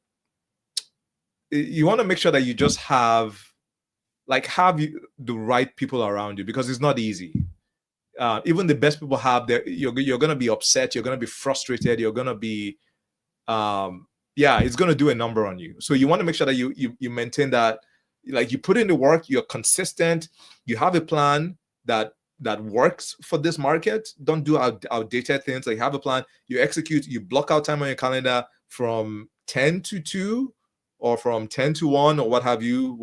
you want to make sure that you just have the right people around you, because it's not easy. Even the best people you're going to be upset, you're going to be frustrated, you're going to be it's going to do a number on you. So you want to make sure that you maintain that, like, you put in the work, you're consistent, you have a plan that works for this market. Don't do outdated things. Like, have a plan, you execute, you block out time on your calendar from 10 to 2 or from 10 to 1 or what have you,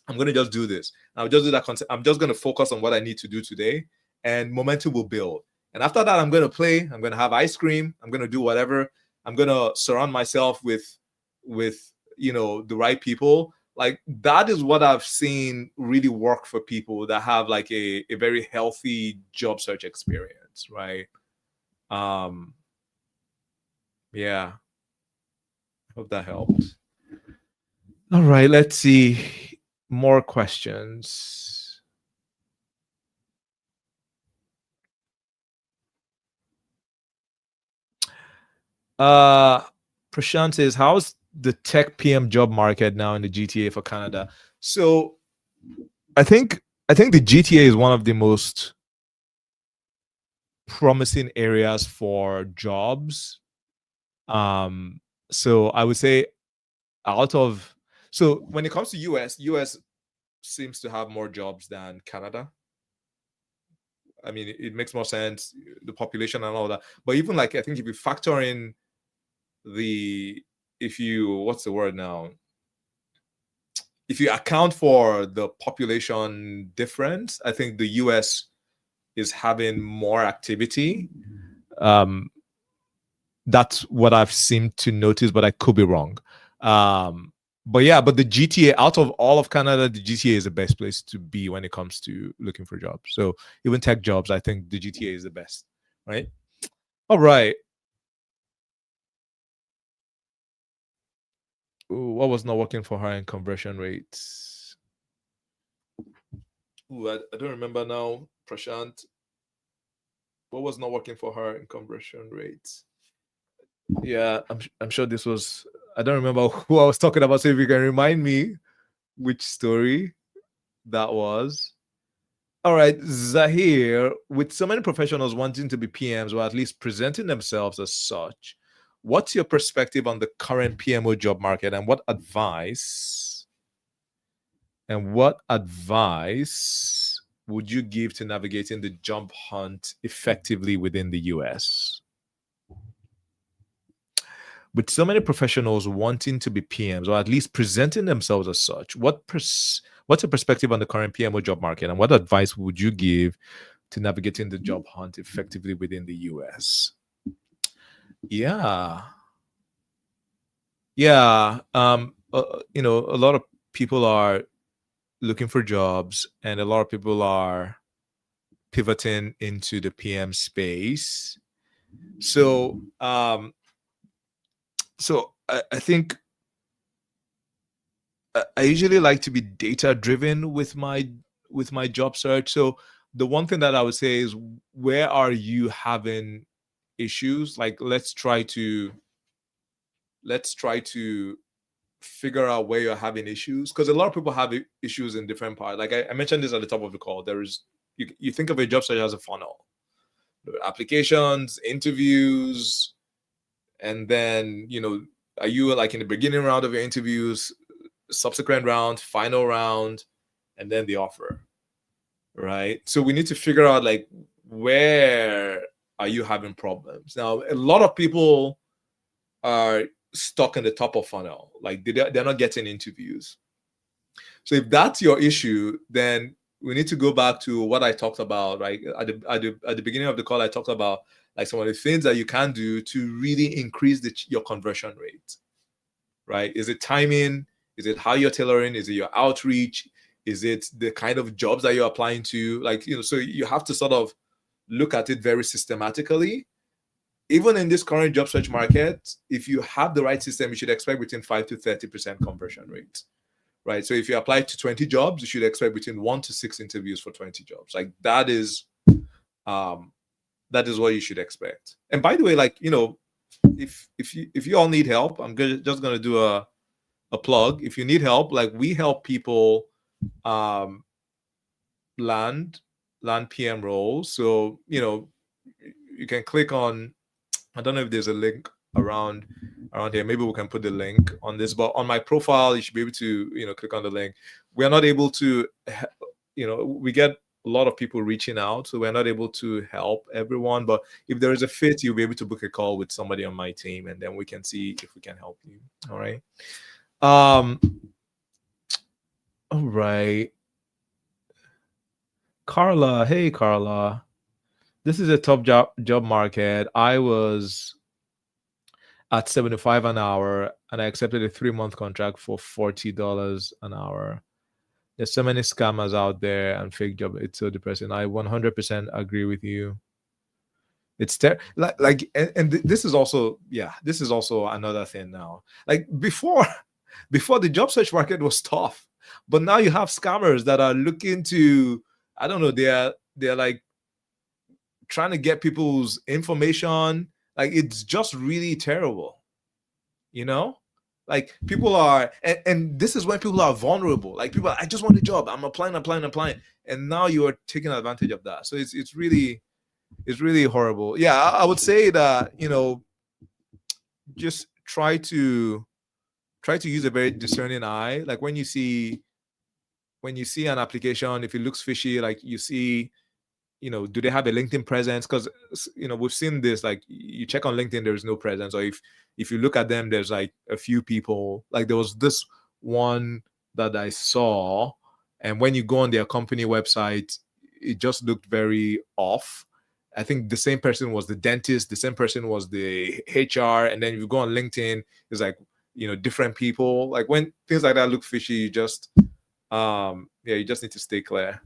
I'm going to just do this. I'll just do that concept. I'm just going to focus on what I need to do today, and momentum will build. And after that, I'm going to play, I'm going to have ice cream, I'm going to do whatever. I'm gonna surround myself with the right people. Like that is what I've seen really work for people that have like a very healthy job search experience, right? um yeah, hope that helped. All right, let's see more questions. uh Prashant says, how's the tech PM job market now in the GTA for Canada? So i think I think the GTA is one of the most promising areas for jobs. um so I would say, out of so when it comes to US seems to have more jobs than Canada. I mean, it makes more sense, the population and all that. But even like, I think if you factor in the, if you, what's the word now? If you account for the population difference, I think the US is having more activity. Um, that's what I've seemed to notice, but I could be wrong. But yeah, but the GTA, out of all of Canada, the GTA is the best place to be when it comes to looking for jobs. So even tech jobs, I think the GTA is the best, right? All right. Ooh, what was not working for her in conversion rates? Ooh, I don't remember now, Prashant. What was not working for her in conversion rates? Yeah, I'm sure this was. I don't remember who I was talking about. So if you can remind me which story that was. All right, Zahir, with so many professionals wanting to be PMs or at least presenting themselves as such, what's your perspective on the current PMO job market, and what advice would you give to navigating the job hunt effectively within the US? With so many professionals wanting to be PMs or at least presenting themselves as such, what's your perspective on the current PMO job market, and what advice would you give to navigating the job hunt effectively within the US? Yeah. Yeah. A lot of people are looking for jobs, and a lot of people are pivoting into the PM space. So, I think I usually like to be data driven with my job search. So the one thing that I would say is, where are you having issues? Like, let's try to figure out where you're having issues, because a lot of people have issues in different parts. Like I mentioned this at the top of the call. There is you think of a job search as a funnel: applications, interviews, and then are you like in the beginning round of your interviews, subsequent round, final round, and then the offer, right? So we need to figure out, like, where are you having problems. Now a lot of people are stuck in the top of funnel, like they're not getting interviews. So if that's your issue, then we need to go back to what I talked about, right? At the beginning of the call, I talked about like some of the things that you can do to really increase your conversion rate, right? Is it timing? Is it how you're tailoring? Is it your outreach? Is it the kind of jobs that you're applying to? Like, so you have to sort of look at it very systematically. Even in this current job search market, if you have the right system, you should expect between 5 to 30% conversion rate, right? So if you apply to 20 jobs, you should expect between 1 to 6 interviews for 20 jobs. Like um that is what you should expect. And by the way, like, if you all need help, just gonna do a plug. If you need help, like, we help people um land PM roles. So you can click on, I don't know if there's a link around here. Maybe we can put the link on this, but on my profile you should be able to click on the link. We are not able to we get a lot of people reaching out, so we're not able to help everyone. But if there is a fit, you'll be able to book a call with somebody on my team, and then we can see if we can help you. All right. um all right, Carla. Hey, Carla. This is a tough job market. at $75 an hour, and I accepted a 3-month contract for $40 an hour. There's so many scammers out there and fake job. It's so depressing. I 100% agree with you. It's this is also, this is also another thing now. Like before, before the job search market was tough, but now you have scammers that are looking to, I don't know, they're like trying to get people's information. Like it's just really terrible, you know? Like people are, and this is when people are vulnerable. Like people, I just want a job. I'm applying. And now you are taking advantage of that. So it's really horrible. Yeah, I would say that, just try to use a very discerning eye. Like when you see an application, if it looks fishy, like you see, do they have a LinkedIn presence? Because we've seen this. Like you check on LinkedIn, there's no presence, or if you look at them, there's like a few people. Like there was this one that I saw, and when you go on their company website, it just looked very off. I think the same person was the dentist, the same person was the HR, and then if you go on LinkedIn, it's like different people. Like when things like that look fishy, you just you just need to stay clear.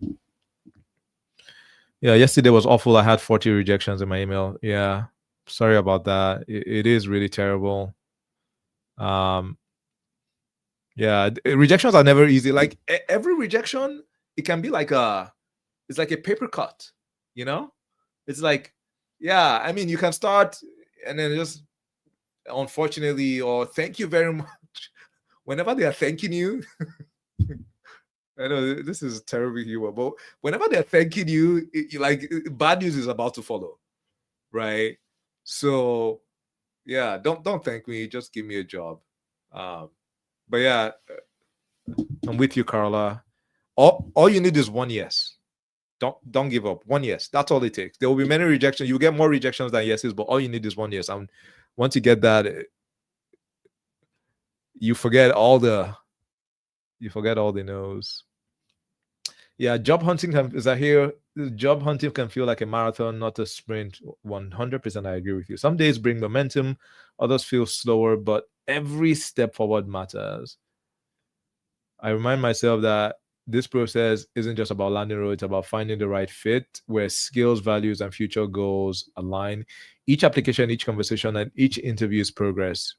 Yeah, yesterday was awful. I had 40 rejections in my email. Yeah, sorry about that. It is really terrible. Yeah, rejections are never easy. Like every rejection, it can be like it's like a paper cut. It's like, yeah, I mean, you can start and then just unfortunately or thank you very much. Whenever they are thanking you. I know this is terrible humor, but whenever they're thanking you, like bad news is about to follow, right? So, yeah, don't thank me. Just give me a job. But yeah, I'm with you, Carla. All you need is one yes. Don't give up. One yes. That's all it takes. There will be many rejections. You get more rejections than yeses, but all you need is one yes. And once you get that, you forget all the no's. Yeah, job hunting job hunting can feel like a marathon, not a sprint. 100% I agree with you. Some days bring momentum, others feel slower, but every step forward matters. I remind myself that this process isn't just about landing role, it's about finding the right fit where skills, values, and future goals align. Each application, each conversation, and each interview is progress.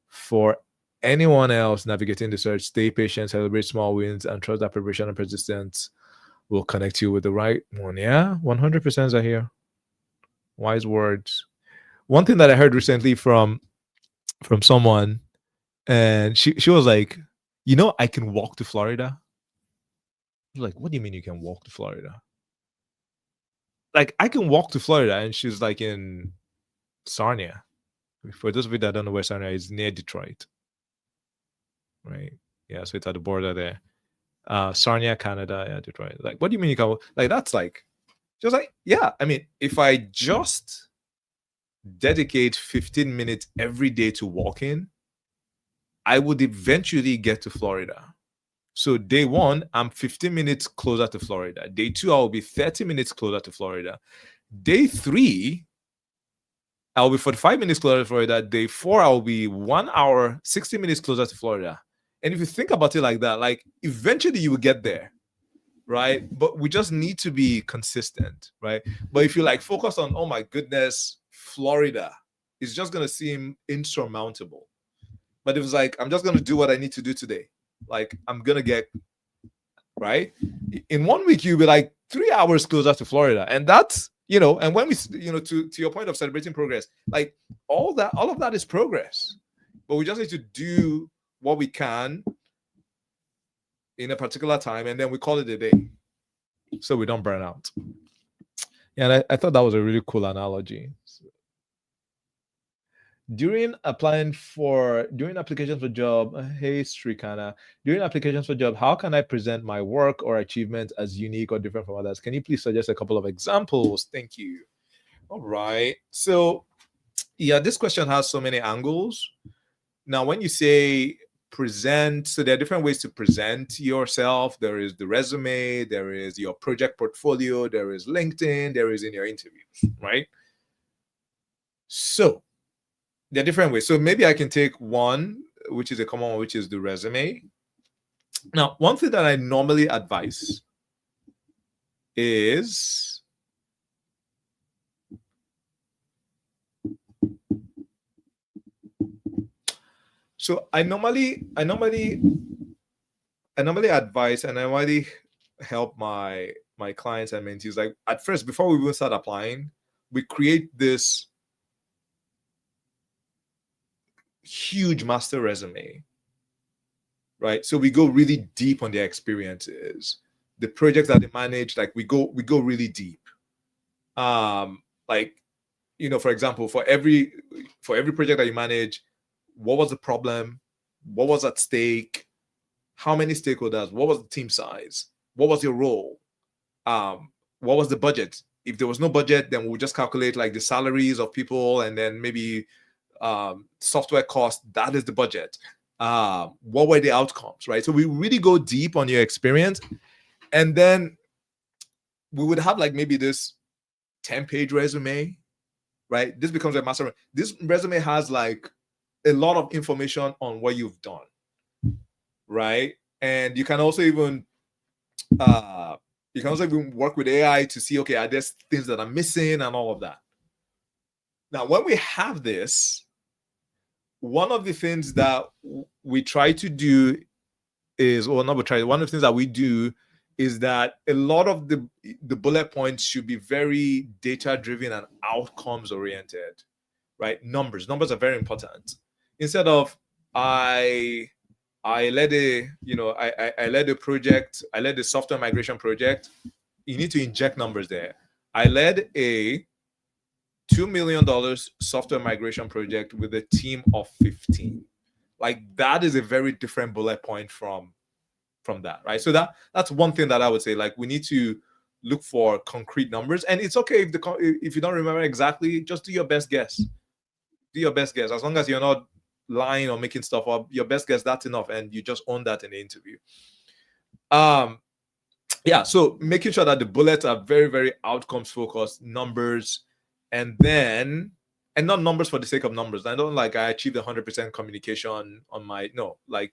For anyone else navigating the search, stay patient, celebrate small wins, and trust that preparation and persistence will connect you with the right one. Yeah, 100% are here. Wise words. One thing that I heard recently from someone, and she was like, I can walk to Florida. I was like, what do you mean you can walk to Florida? Like, I can walk to Florida, and she's like in Sarnia. For those of you that don't know where Sarnia is, near Detroit. Right? Yeah, so it's at the border there. Sarnia, Canada, yeah, Detroit. Like, what do you mean you can? Like, that's like, just like, yeah. I mean, if I just dedicate 15 minutes every day to walking, I would eventually get to Florida. So day one, I'm 15 minutes closer to Florida. Day two, I will be 30 minutes closer to Florida. Day three, I'll be 45 minutes closer to Florida. Day four, I'll be 1 hour, 60 minutes closer to Florida. And if you think about it like that, like eventually you will get there, right? But we just need to be consistent, right? But if you like focus on, oh my goodness, Florida, it's just going to seem insurmountable. But if it's like, I'm just going to do what I need to do today, like I'm going to get, right? In 1 week, you'll be like 3 hours closer to Florida. And that's, and when we, to your point of celebrating progress, like all of that is progress. But we just need to do what we can in a particular time, and then we call it a day so we don't burn out. Yeah, and I thought that was a really cool analogy. During applications for job, hey Srikana, during applications for job, how can I present my work or achievement as unique or different from others? Can you please suggest a couple of examples? Thank you. All right. So yeah, this question has so many angles. Now, when you say present, so there are different ways to present yourself. There is the resume, there is your project portfolio, there is LinkedIn, there is in your interviews, right? So there are different ways. So maybe I can take one, which is a common one, which is the resume. Now, one thing that I normally advise is so I normally advise and I normally help my clients and mentees, like at first, before we even start applying, we create this huge master resume, right? So we go really deep on their experiences, the projects that they manage, like we go really deep. Like, you know, for example, for every project that you manage, what was the problem? What was at stake? How many stakeholders? What was the team size? What was your role? What was the budget? If there was no budget, then we'll just calculate like the salaries of people and then maybe software cost. That is the budget. What were the outcomes, right? So we really go deep on your experience, and then we would have like maybe this 10-page resume, right? This becomes a master. This resume has like a lot of information on what you've done, right? And you can also even work with AI to see, okay, are there things that are missing and all of that. Now, when we have this, one of the things that we try to do is, or not we try, one of the things that we do is that a lot of the bullet points should be very data driven and outcomes oriented, right? Numbers are very important. Instead of I led a, you know, I led a project, I led a software migration project. You need to inject numbers there. I led a $2 million software migration project with a team of 15. Like that is a very different bullet point from that, right? So that's one thing that I would say. Like we need to look for concrete numbers, and it's okay if you don't remember exactly, just do your best guess. Do your best guess, as long as you're not lying or making stuff up. Your best guess, that's enough, and you just own that in the interview. Yeah, so making sure that the bullets are very, very outcomes focused, numbers, and not numbers for the sake of numbers. I don't like I achieved 100% communication on my, no, like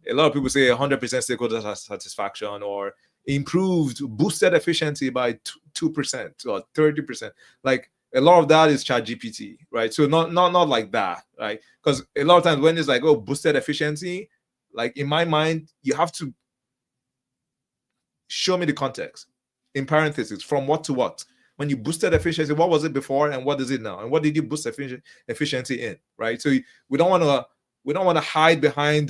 a lot of people say 100% stakeholder satisfaction, or boosted efficiency by 2% or 30%. Like a lot of that is ChatGPT, right? So not like that, right? Because a lot of times when it's like, oh, boosted efficiency, like in my mind, you have to show me the context in parentheses, from what to what. When you boosted efficiency, what was it before and what is it now, and what did you boost efficiency in, right? So we don't want to hide behind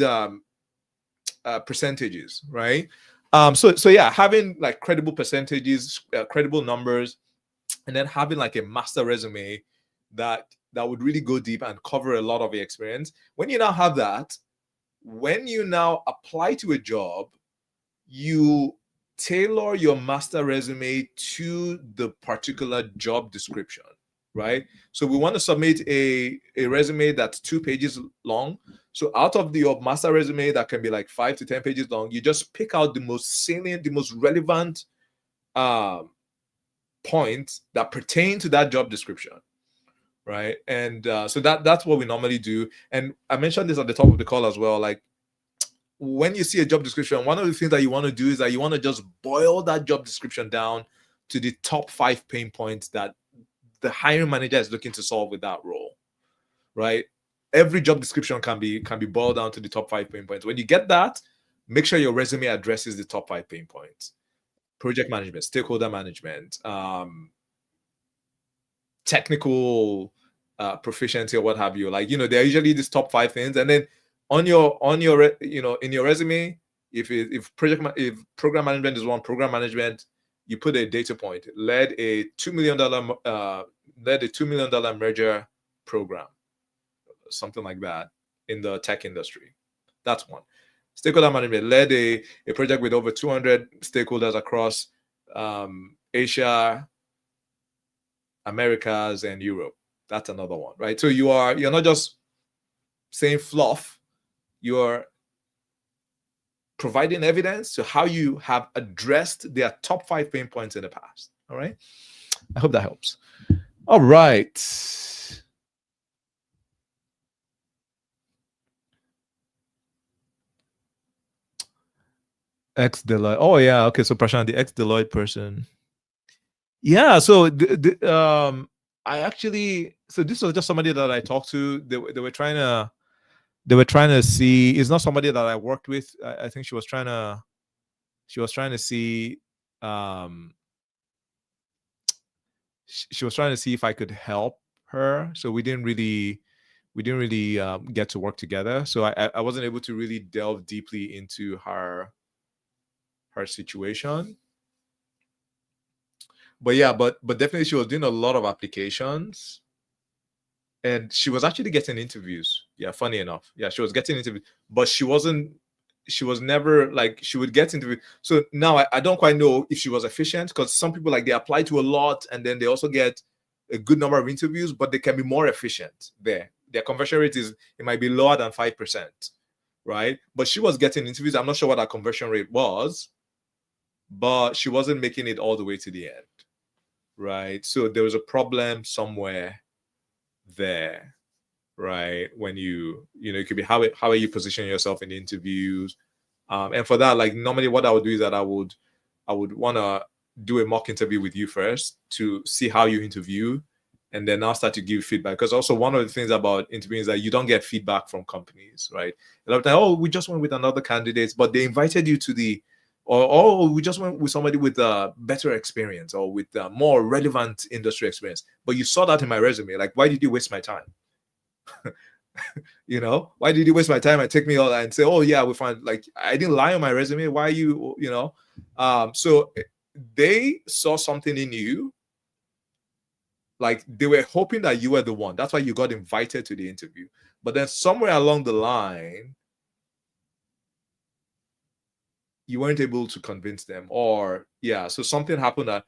percentages, right? So yeah, having like credible percentages, credible numbers, and then having like a master resume that would really go deep and cover a lot of your experience. When you now have that, when you now apply to a job, you tailor your master resume to the particular job description, right? So we want to submit a resume that's 2 pages long. So out of your master resume that can be like 5 to 10 pages long, you just pick out the most salient, the most relevant points that pertain to that job description, right? And so that's what we normally do. And I mentioned this at the top of the call as well. Like when you see a job description, one of the things that you want to do is that you want to just boil that job description down to the top 5 pain points that the hiring manager is looking to solve with that role, right? Every job description can be boiled down to the top 5 pain points. When you get that, make sure your resume addresses the top 5 pain points: project management, stakeholder management, technical proficiency, or what have you. Like, you know, they're usually these top 5 things. And then on your you know, in your resume, if program management is one, program management, you put a data point: led a $2 million merger program, something like that, in the tech industry. That's one. Stakeholder management: led a project with over 200 stakeholders across Asia, Americas, and Europe. That's another one, right? So you're not just saying fluff, you're providing evidence to how you have addressed their top 5 pain points in the past. All right. I hope that helps. All right. Ex Deloitte. Oh yeah, okay. So Prashant, the ex Deloitte person. Yeah. So I actually, so this was just somebody that I talked to. They were trying to see. It's not somebody that I worked with. I think she was trying to see um she was trying to see if I could help her. So we didn't really get to work together. So I wasn't able to really delve deeply into her situation. But yeah, but definitely she was doing a lot of applications, and she was actually getting interviews. Yeah, funny enough. Yeah, she was getting interviews, but she was never like, she would get interviews. So now I don't quite know if she was efficient, because some people, like, they apply to a lot and then they also get a good number of interviews, but they can be more efficient there. Their conversion rate is, it might be lower than 5%, right? But she was getting interviews. I'm not sure what her conversion rate was, but she wasn't making it all the way to the end, right? So there was a problem somewhere there, right? When it could be how are you positioning yourself in interviews, and for that, like, normally what I would do is that I would want to do a mock interview with you first to see how you interview, and then I'll start to give feedback. Because also one of the things about interviewing is that you don't get feedback from companies, right? A lot of time, oh, we just went with another candidate, but they invited you to the, or oh, we just went with somebody with a better experience or with a more relevant industry experience. But you saw that in my resume. Like, why did you waste my time? Why did you waste my time and take me all and say, oh yeah, we find, like, I didn't lie on my resume. Why so they saw something in you, like they were hoping that you were the one. That's why you got invited to the interview. But then somewhere along the line, you weren't able to convince them, or yeah, so something happened that,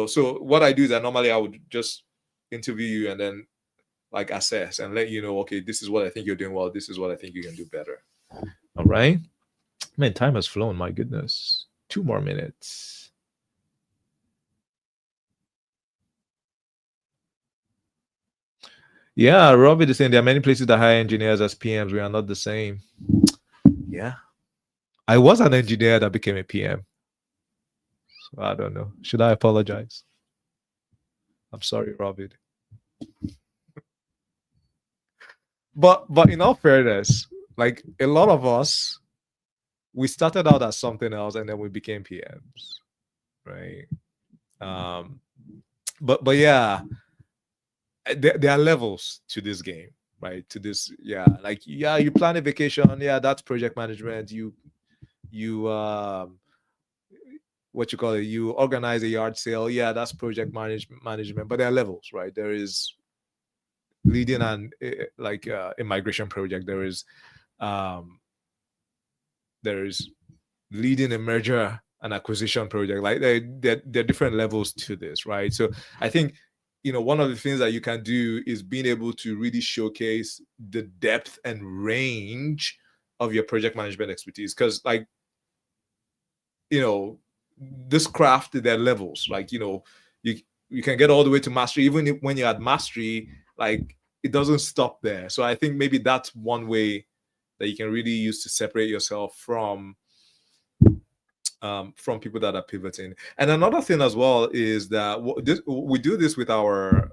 so what I do is that normally I would just interview you and then, like, assess and let you know, okay, this is what I think you're doing well, this is what I think you can do better. All right. Man, time has flown. My goodness. 2 more minutes. Yeah, Robbie is saying there are many places that hire engineers as PMs. We are not the same. Yeah. I was an engineer that became a PM. So I don't know. Should I apologize? I'm sorry, Robbie. But in all fairness, like, a lot of us, we started out as something else and then we became PMs. Right. But yeah, there are levels to this game, right? To this, yeah, like, yeah, you plan a vacation, yeah, that's project management. You what you call it, you organize a yard sale, yeah, that's project management. But there are levels, right? There is leading an like a migration project. Um there is leading a merger and acquisition project. Like, there are different levels to this, right? So I think, one of the things that you can do is being able to really showcase the depth and range of your project management expertise. Because, like, this craft, there are levels. Like, you can get all the way to mastery. Even when you're at mastery, like, it doesn't stop there. So I think maybe that's one way that you can really use to separate yourself from people that are pivoting. And another thing as well is that we do this with our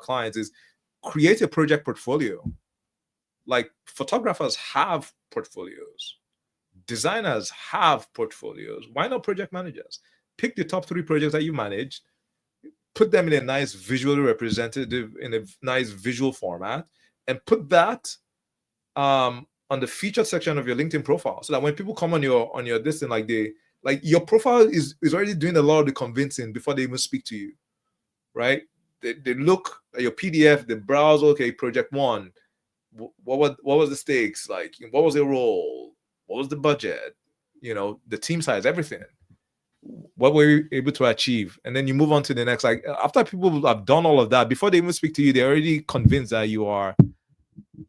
clients, is create a project portfolio. Like, photographers have portfolios, designers have portfolios. Why not project managers? Pick the top 3 projects that you managed, put them in a nice visually representative, in a nice visual format, and put that on the featured section of your LinkedIn profile, so that when people come on your this thing, like your profile is already doing a lot of the convincing before they even speak to you, right? They look at your PDF, they browse, okay, project 1, what was the stakes, like, what was the role, what was the budget, the team size, everything, what were you able to achieve, and then you move on to the next. Like, after people have done all of that, before they even speak to you, they're already convinced that you're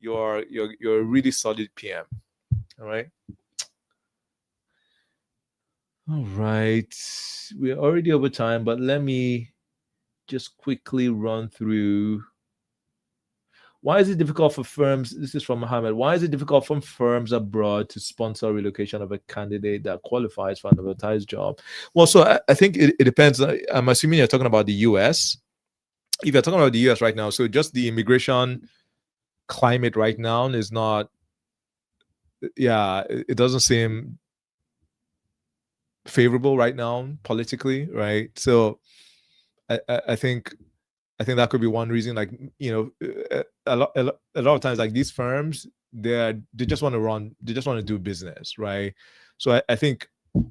a really solid PM. All right. All right. We're already over time, but let me just quickly run through. Why is it difficult for firms? This is from Mohammed. Why is it difficult for firms abroad to sponsor relocation of a candidate that qualifies for an advertised job? Well, so I think it depends. I'm assuming you're talking about the US. If you're talking about the US right now, so just the immigration climate right now is not, yeah, it doesn't seem favorable right now politically, right? So I think that could be one reason. Like, a lot of times, like these firms, they just want to run, they just want to do business, right? So I think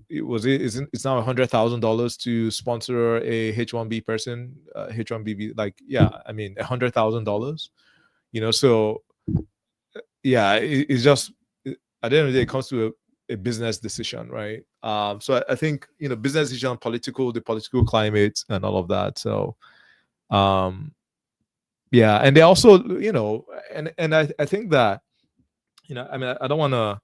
it's now $100,000 to sponsor a H1B person, H1B, like, yeah, I mean $100,000, so yeah, it's just, at the end of the day, it comes to a business decision, right? So I think, business decision, the political climate and all of that. So yeah, and they also, and I think that, I mean, I don't want to,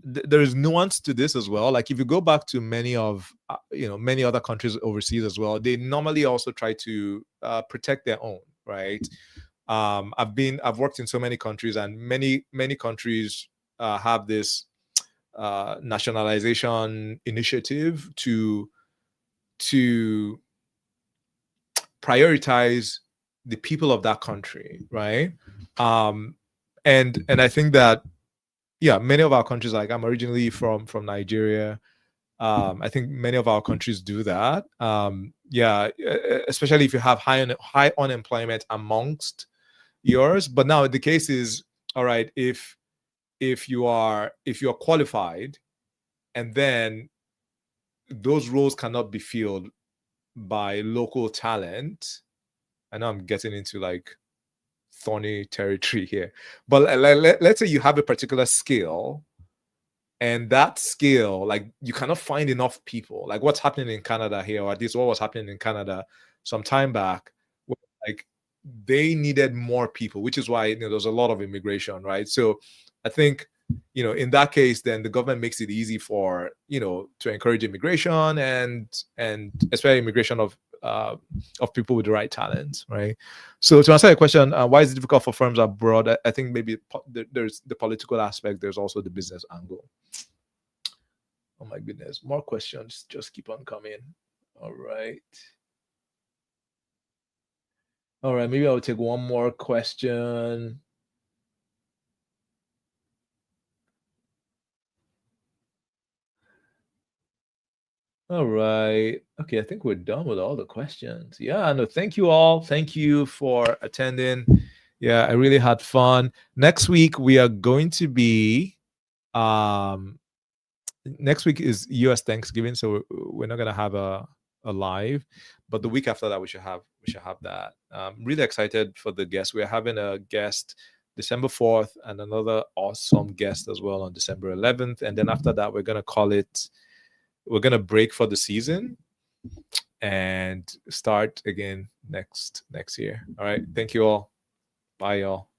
there is nuance to this as well. Like if you go back to many other countries overseas as well, they normally also try to protect their own, right? I've worked in so many countries, and many countries have this nationalization initiative to prioritize the people of that country, right? And I think that, yeah, many of our countries, like I'm originally from Nigeria. I think many of our countries do that. Yeah, especially if you have high unemployment amongst yours. But now the case is, all right, if you're qualified, and then those roles cannot be filled by local talent. I know I'm getting into like thorny territory here, but let's say you have a particular skill, and that skill, like, you cannot find enough people, like what's happening in Canada here, or at least what was happening in Canada some time back, where, like, they needed more people, which is why there's a lot of immigration, right? So I think, in that case, then the government makes it easy for, to encourage immigration, and especially immigration of people with the right talent, right? So to answer your question, why is it difficult for firms abroad? I think maybe there's the political aspect. There's also the business angle. Oh my goodness, more questions just keep on coming. All right. All right, maybe I'll take one more question. All right. Okay, I think we're done with all the questions. Yeah, no, thank you all. Thank you for attending. Yeah, I really had fun. Next week we are going to be next week is US Thanksgiving, so we're not gonna have a live, but the week after that we should have that. Really excited for the guest. We're having a guest December 4th and another awesome guest as well on December 11th, and then after that we're gonna break for the season and start again next year. All right, thank you all. Bye, y'all.